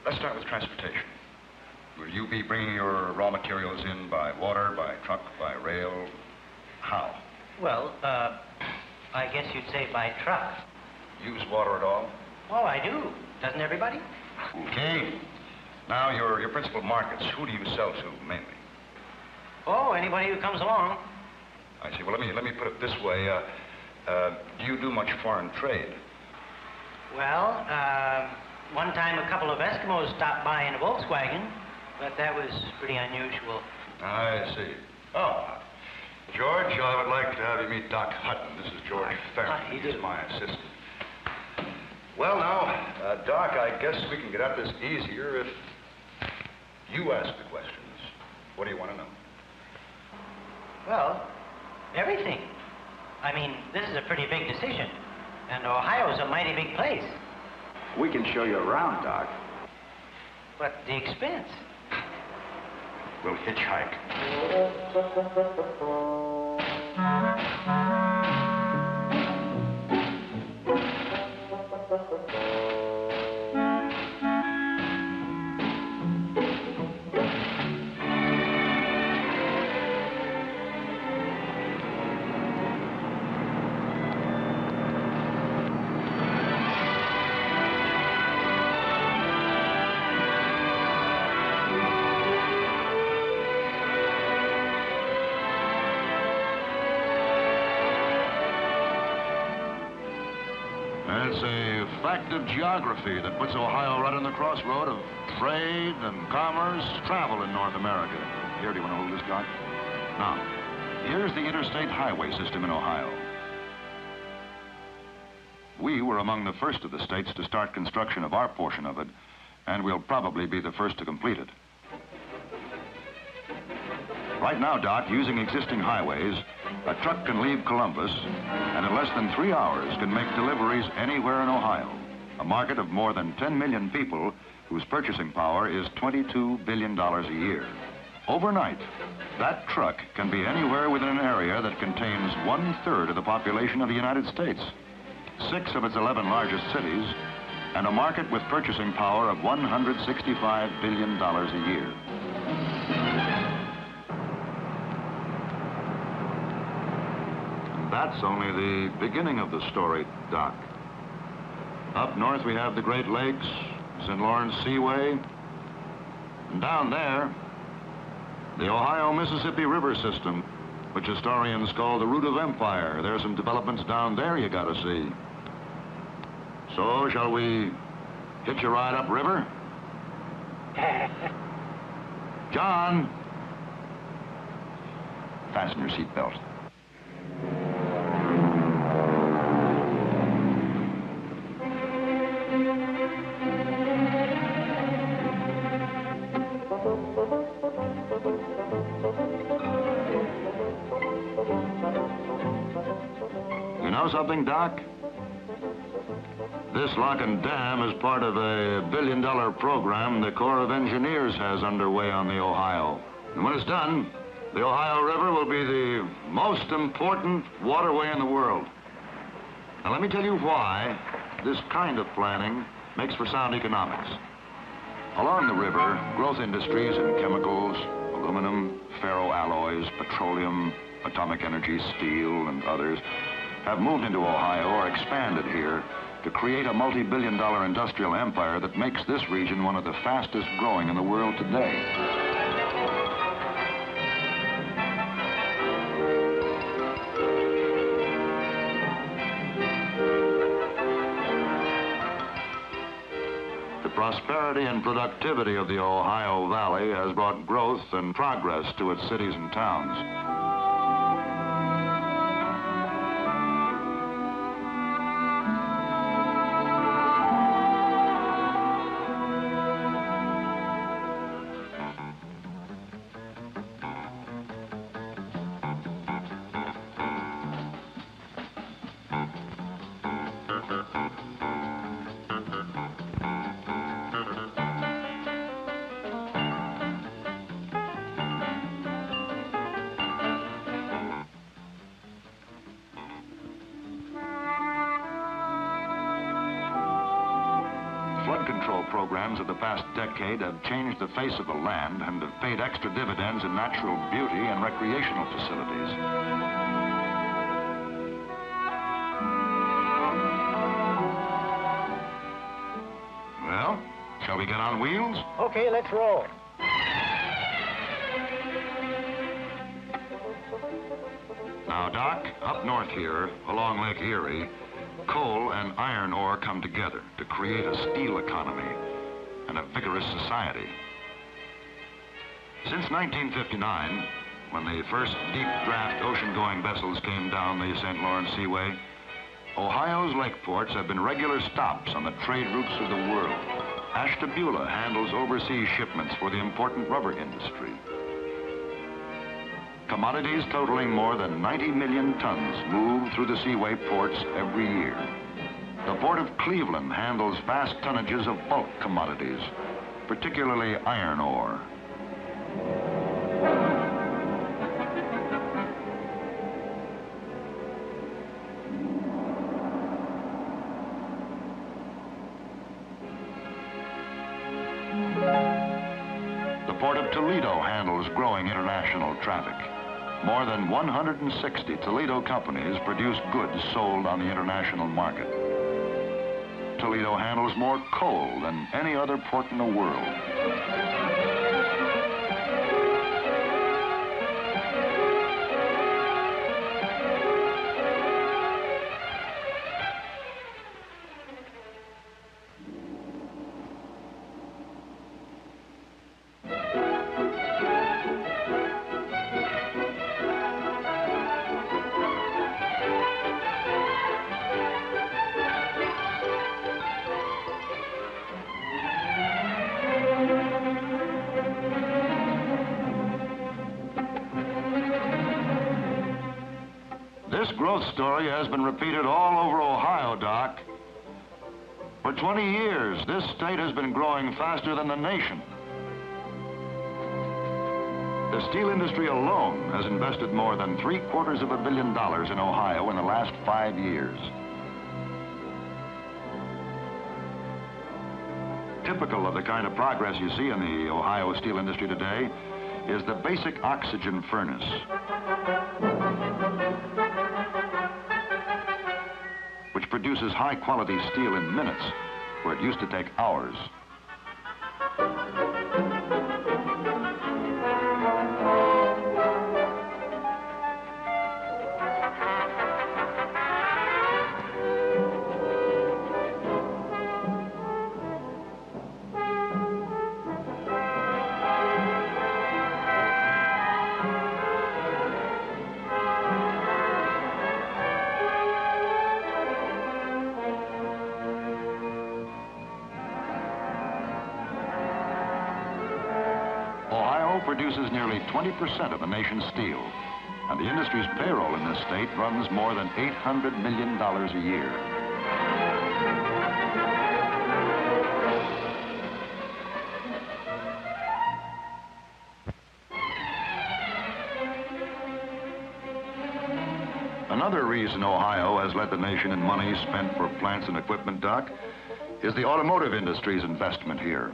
Let's start with transportation. Will you be bringing your raw materials in by water, by truck, by rail? How? Well, I guess you'd say by truck. Use water at all? Oh, I do. Doesn't everybody? Okay. Now, your principal markets, who do you sell to mainly? Oh, anybody who comes along. I see. Well, let me put it this way. Do you do much foreign trade? Well, one time a couple of Eskimos stopped by in a Volkswagen, but that was pretty unusual. I see. Oh, George, I would like to have you meet Doc Hutton. This is George Farron. He's my assistant. Well, now, Doc, I guess we can get at this easier if you ask the questions. What do you want to know? Well, everything. I mean, this is a pretty big decision, and Ohio's a mighty big place. We can show you around, Doc. But the expense? We'll hitchhike. it's a fact of geography that puts Ohio right on the crossroad of trade and commerce, travel in North America. Here, do you want to hold this, Doc? Now, here's the interstate highway system in Ohio. We were among the first of the states to start construction of our portion of it, and we'll probably be the first to complete it. Right now, Doc, using existing highways, a truck can leave Columbus and in less than 3 hours can make deliveries anywhere in Ohio, a market of more than 10 million people whose purchasing power is $22 billion a year. Overnight, that truck can be anywhere within an area that contains 1/3 of the population of the United States, 6 of its 11 largest cities, and a market with purchasing power of $165 billion a year. And that's only the beginning of the story, Doc. Up north we have the Great Lakes, St. Lawrence Seaway, and down there, the Ohio-Mississippi River system, which historians call the root of empire. There's some developments down there you gotta see. So, shall we hitch a ride upriver? John, fasten your seatbelt. You know something, Doc? This lock and dam is part of a billion-dollar program the Corps of Engineers has underway on the Ohio. And when it's done, the Ohio River will be the most important waterway in the world. Now, let me tell you why this kind of planning makes for sound economics. Along the river, growth industries in chemicals, aluminum, ferroalloys, petroleum, atomic energy, steel, and others have moved into Ohio or expanded here to create a multi-billion-dollar industrial empire that makes this region one of the fastest growing in the world today. The prosperity and productivity of the Ohio Valley has brought growth and progress to its cities and towns. Flood control programs of the past decade have changed the face of the land and have paid extra dividends in natural beauty and recreational facilities. Well, shall we get on wheels? Okay, let's roll. Now, Doc, up north here, along Lake Erie, coal and iron ore come together to create a steel economy and a vigorous society. Since 1959, when the first deep draft ocean-going vessels came down the St. Lawrence Seaway, Ohio's lake ports have been regular stops on the trade routes of the world. Ashtabula handles overseas shipments for the important rubber industry. Commodities totaling more than 90 million tons move through the Seaway ports every year. The Port of Cleveland handles vast tonnages of bulk commodities, particularly iron ore. The Port of Toledo handles growing international traffic. More than 160 Toledo companies produce goods sold on the international market. Toledo handles more coal than any other port in the world. This growth story has been repeated all over Ohio, Doc. For 20 years, this state has been growing faster than the nation. The steel industry alone has invested more than $750 million in Ohio in the last 5 years. Typical of the kind of progress you see in the Ohio steel industry today is the basic oxygen furnace. Which produces high-quality steel in minutes, where it used to take hours. Produces nearly 20% of the nation's steel, and the industry's payroll in this state runs more than $800 million a year. Another reason Ohio has led the nation in money spent for plants and equipment, Doc, is the automotive industry's investment here.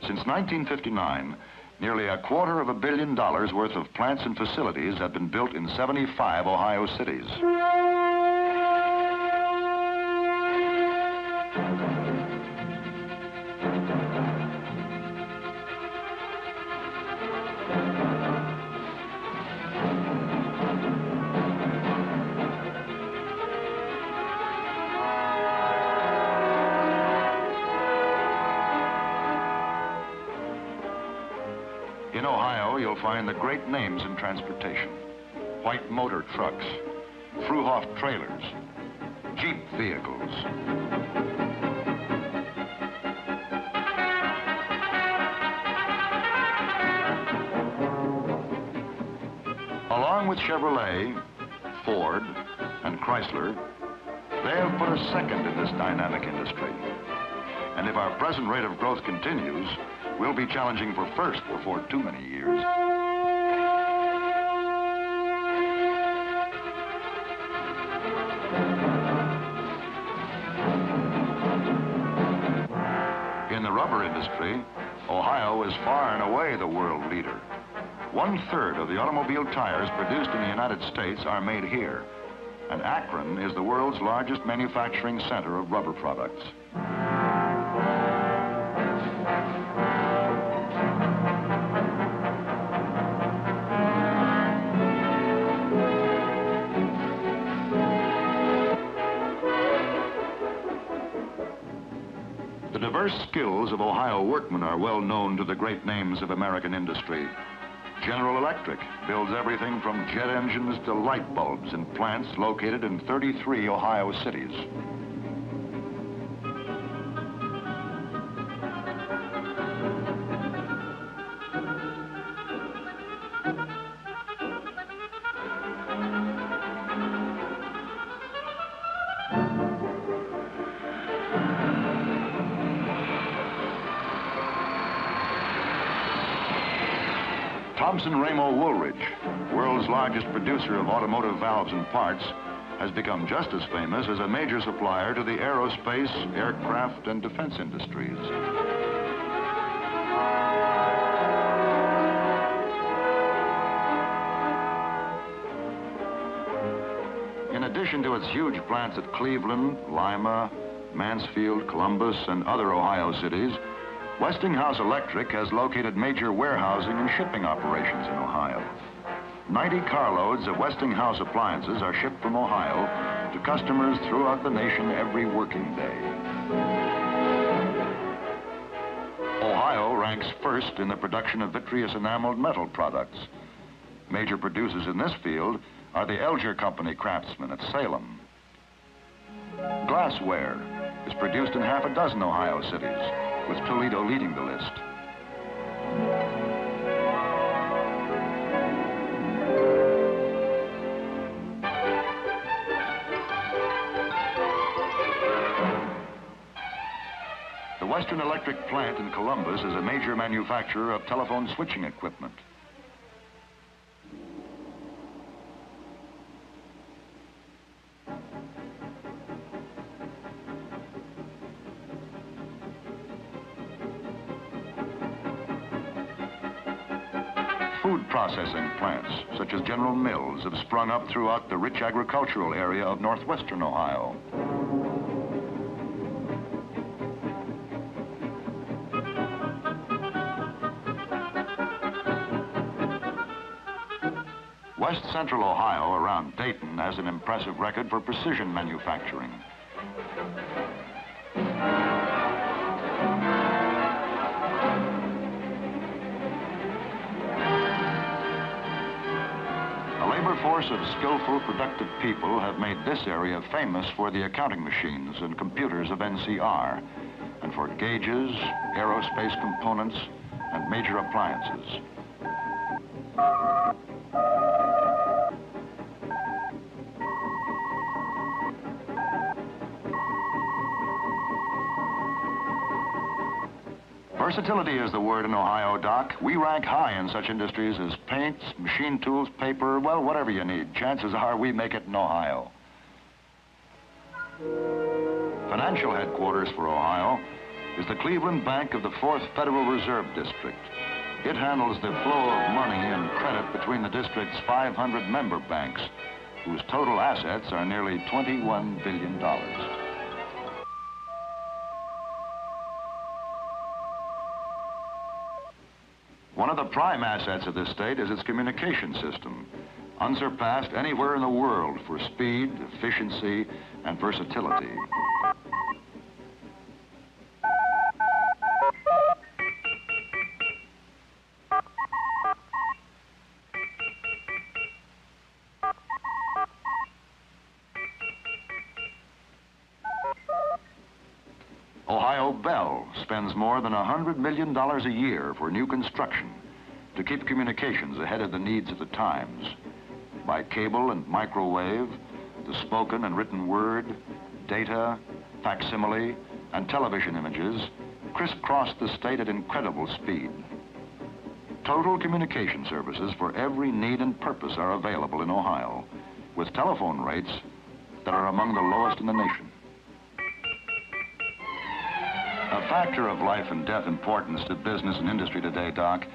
Since 1959, nearly $250 million worth of plants and facilities have been built in 75 Ohio cities. In Ohio, you'll find the great names in transportation. White motor trucks, Fruhoff trailers, Jeep vehicles. Along with Chevrolet, Ford, and Chrysler, they have put a second in this dynamic industry. And if our present rate of growth continues, we'll be challenging for first before too many years. In the rubber industry, Ohio is far and away the world leader. 1/3 of the automobile tires produced in the United States are made here, and Akron is the world's largest manufacturing center of rubber products. The diverse skills of Ohio workmen are well known to the great names of American industry. General Electric builds everything from jet engines to light bulbs in plants located in 33 Ohio cities. Thomson-Ramo Woolridge, world's largest producer of automotive valves and parts, has become just as famous as a major supplier to the aerospace, aircraft, and defense industries. In addition to its huge plants at Cleveland, Lima, Mansfield, Columbus, and other Ohio cities, Westinghouse Electric has located major warehousing and shipping operations in Ohio. 90 carloads of Westinghouse appliances are shipped from Ohio to customers throughout the nation every working day. Ohio ranks first in the production of vitreous enameled metal products. Major producers in this field are the Elger Company craftsmen at Salem. Glassware is produced in half a dozen Ohio cities, with Toledo leading the list. Western Electric plant in Columbus is a major manufacturer of telephone switching equipment. Food processing plants, such as General Mills, have sprung up throughout the rich agricultural area of northwestern Ohio. West Central Ohio, around Dayton, has an impressive record for precision manufacturing. Force of skillful, productive people have made this area famous for the accounting machines and computers of NCR, and for gauges, aerospace components, and major appliances. Versatility is the word in Ohio, Doc. We rank high in such industries as paints, machine tools, paper, well, whatever you need. Chances are we make it in Ohio. Financial headquarters for Ohio is the Cleveland Bank of the 4th Federal Reserve District. It handles the flow of money and credit between the district's 500 member banks, whose total assets are nearly $21 billion. One of the prime assets of this state is its communication system, unsurpassed anywhere in the world for speed, efficiency, and versatility. Ohio Bell spends more than $100 million a year for new construction to keep communications ahead of the needs of the times. By cable and microwave, the spoken and written word, data, facsimile, and television images crisscross the state at incredible speed. Total communication services for every need and purpose are available in Ohio, with telephone rates that are among the lowest in the nation. A factor of life and death importance to business and industry today, Doc,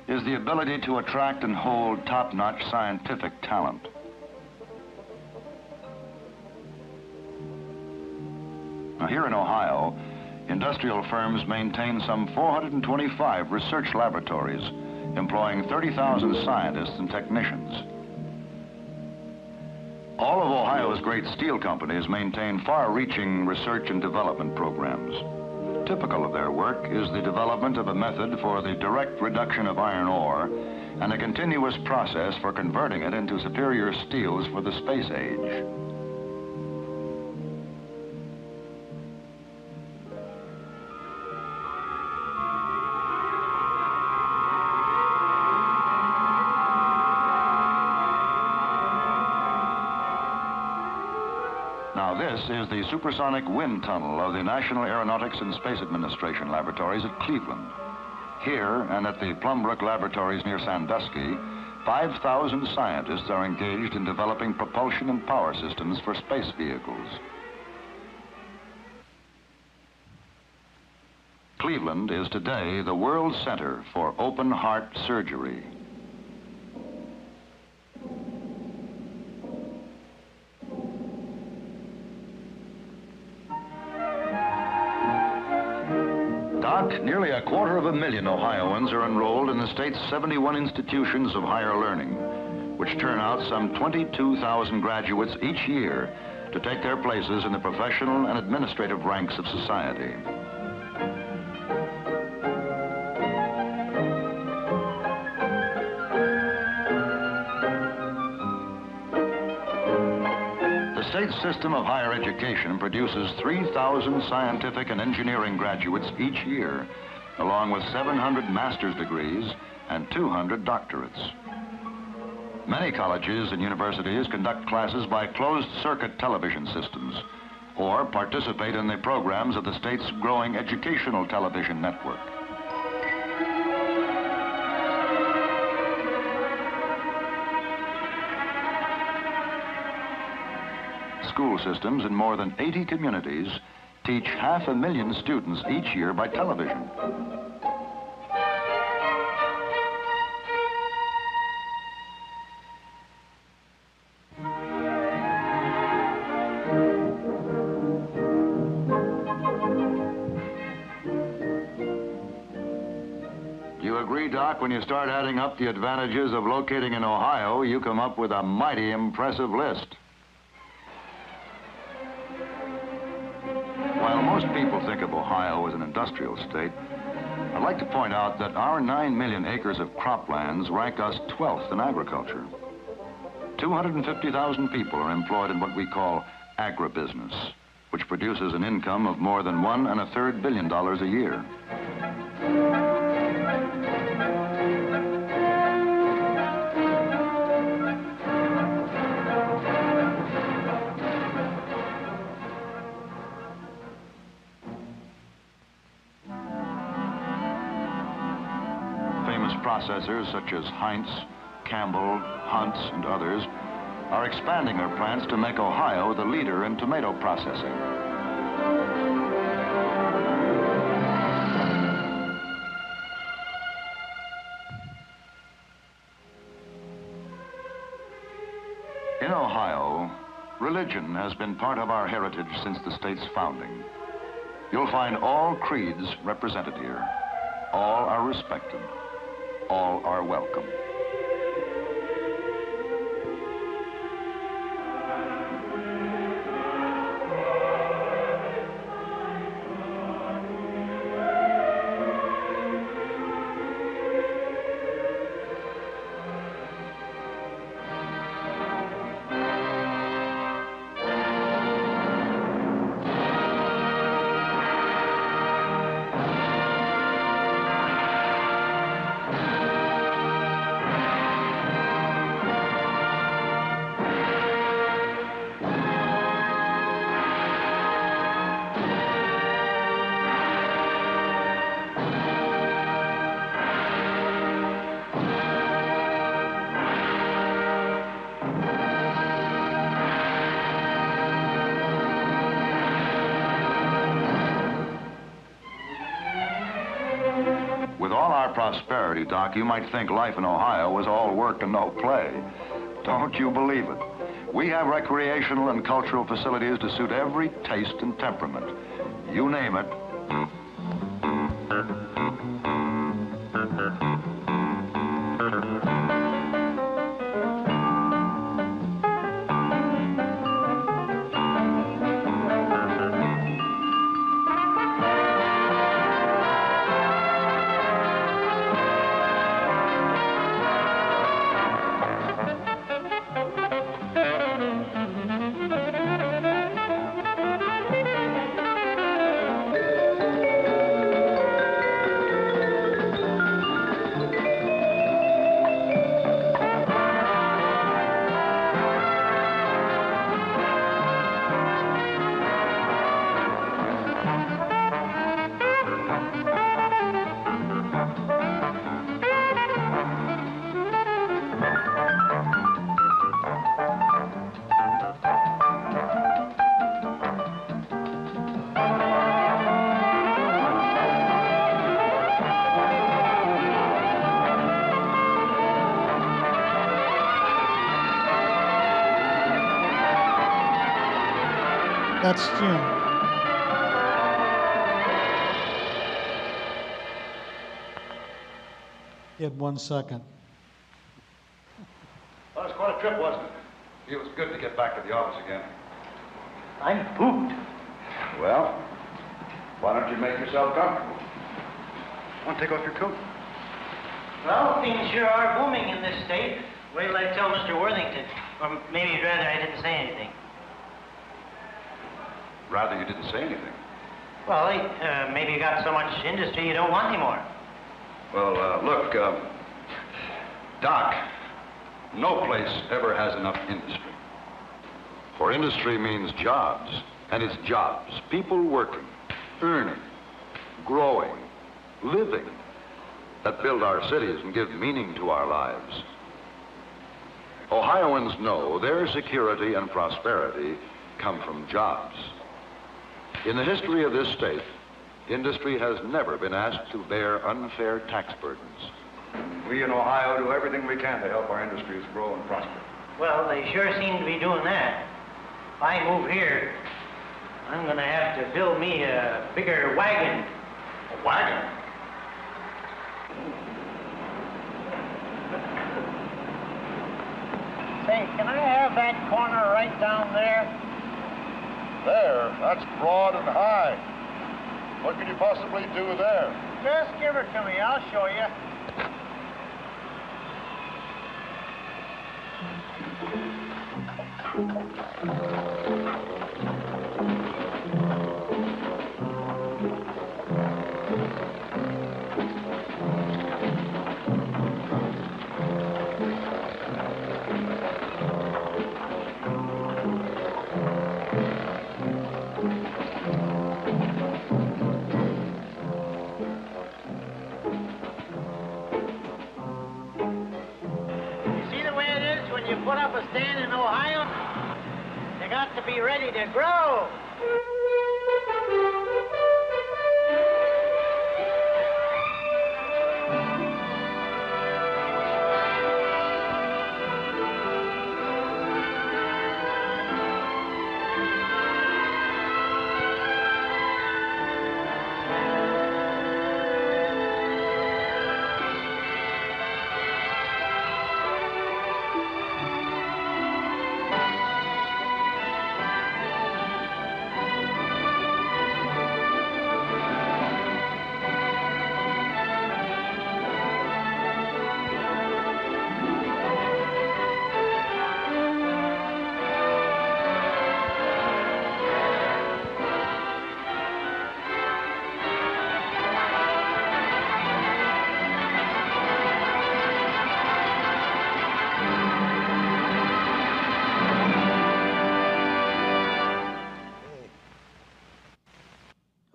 is the ability to attract and hold top-notch scientific talent. Now, here in Ohio, industrial firms maintain some 425 research laboratories, employing 30,000 scientists and technicians. All of Ohio's great steel companies maintain far-reaching research and development programs. Typical of their work is the development of a method for the direct reduction of iron ore and a continuous process for converting it into superior steels for the space age. Now, this is the supersonic wind tunnel of the National Aeronautics and Space Administration laboratories at Cleveland. Here, and at the Plumbrook Laboratories near Sandusky, 5,000 scientists are engaged in developing propulsion and power systems for space vehicles. Cleveland is today the world center for open heart surgery. Nearly 250,000 Ohioans are enrolled in the state's 71 institutions of higher learning, which turn out some 22,000 graduates each year to take their places in the professional and administrative ranks of society. The state's system of higher education produces 3,000 scientific and engineering graduates each year, along with 700 master's degrees and 200 doctorates. Many colleges and universities conduct closed-circuit television systems, or participate in the programs of the state's growing educational television network. School systems in more than 80 communities teach 500,000 students each year by television. Do you agree, Doc, when you start adding up the advantages of locating in Ohio, you come up with a mighty impressive list? While most people think of Ohio as an industrial state, I'd like to point out that our 9 million acres of croplands rank us 12th in agriculture. 250,000 people are employed in what we call agribusiness, which produces an income of more than $1.33 billion a year. Processors such as Heinz, Campbell, Hunt's, and others are expanding their plants to make Ohio the leader in tomato processing. In Ohio, religion has been part of our heritage since the state's founding. You'll find all creeds represented here. All are respected. All are welcome. Prosperity, Doc, you might think life in Ohio was all work and no play. Don't you believe it? We have recreational and cultural facilities to suit every taste and temperament. You name it. That's Jim. He had 1 second. Well, it was quite a trip, wasn't it? It was good to get back to the office again. I'm pooped. Well, why don't you make yourself comfortable? Want to take off your coat? Well, things sure are booming in this state. Wait till I tell Mr. Worthington. Or maybe you'd rather I didn't say anything. Rather you didn't say anything. Well, maybe you got so much industry you don't want any more. Well, look, Doc, no place ever has enough industry. For industry means jobs, And it's jobs, people working, earning, growing, living, that build our cities and give meaning to our lives. Ohioans know their security and prosperity come from jobs. In the history of this state, industry has never been asked to bear unfair tax burdens. We in Ohio do everything we can to help our industries grow and prosper. Well, they sure seem to be doing that. If I move here, I'm going to have to build me a bigger wagon. A wagon? Say, can I have that corner right down there? There, that's broad and high. What can you possibly do there? Just give it to me. I'll show you. Put up a stand in Ohio, you got to be ready to grow.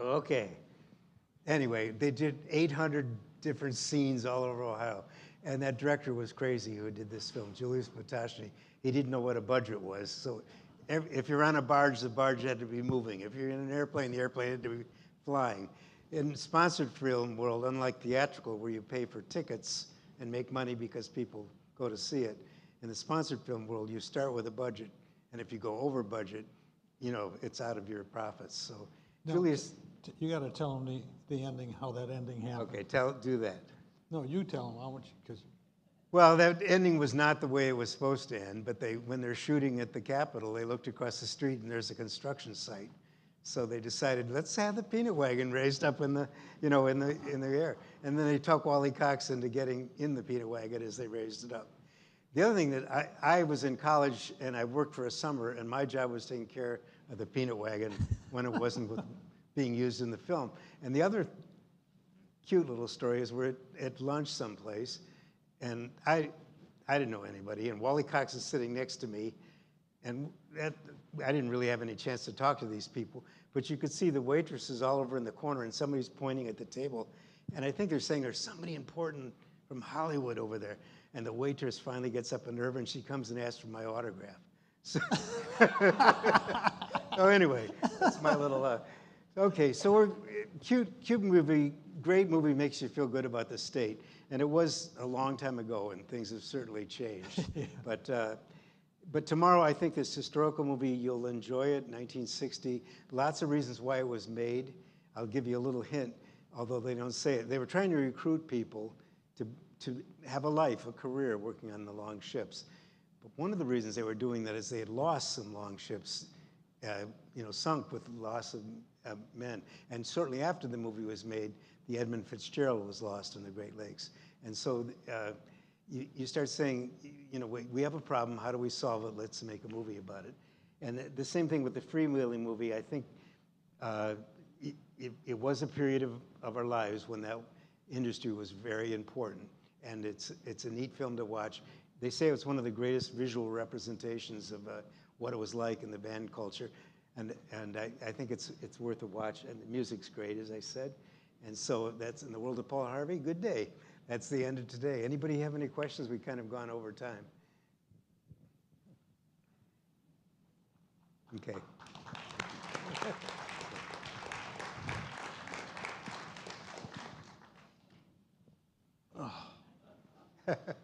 Okay. Anyway, they did 800 different scenes all over Ohio. And that director was crazy who did this film, Julius Potashny. He didn't know what a budget was. So if you're on a barge, the barge had to be moving. If you're in an airplane, the airplane had to be flying. In sponsored film world, unlike theatrical, where you pay for tickets and make money because people go to see it, in the sponsored film world, you start with a budget. And if you go over budget, you know, it's out of your profits. So No, Julius, you got to tell them the ending, how that ending happened. okay, do that. No, you tell them how much, because Well, that ending was not the way it was supposed to end, but when they're shooting at the Capitol, they looked across the street and there's a construction site. So they decided, let's have the peanut wagon raised up in the air. And then they talked Wally Cox into getting in the peanut wagon as they raised it up. The other thing that I was in college and I worked for a summer, and my job was taking care of the peanut wagon when it wasn't being used in the film. And the other cute little story is we're at lunch someplace, and I didn't know anybody, and Wally Cox is sitting next to me, and I didn't really have any chance to talk to these people, but you could see the waitresses all over in the corner, and somebody's pointing at the table, and I think they're saying there's somebody important from Hollywood over there. And the waitress finally gets up in nerve, and she comes and asks for my autograph. So, so anyway, that's my little, okay, so we're, cute movie, great movie, makes you feel good about the state. And it was a long time ago, and things have certainly changed. Yeah. But tomorrow, I think this historical movie, you'll enjoy it, 1960. Lots of reasons why it was made. I'll give you a little hint, although they don't say it. They were trying to recruit people to have a life, a career working on the long ships. But one of the reasons they were doing that is they had lost some long ships, sunk with the loss of men. And shortly after the movie was made, the Edmund Fitzgerald was lost in the Great Lakes. And so you start saying, we have a problem, how do we solve it? Let's make a movie about it. And the same thing with the freewheeling movie. I think it was a period of our lives when that industry was very important. And it's a neat film to watch. They say it's one of the greatest visual representations of what it was like in the band culture. And I think it's worth a watch, and the music's great, as I said. And so that's In the World of Paul Harvey. Good day. That's the end of today. Anybody have any questions? We've kind of gone over time. Okay. Oh.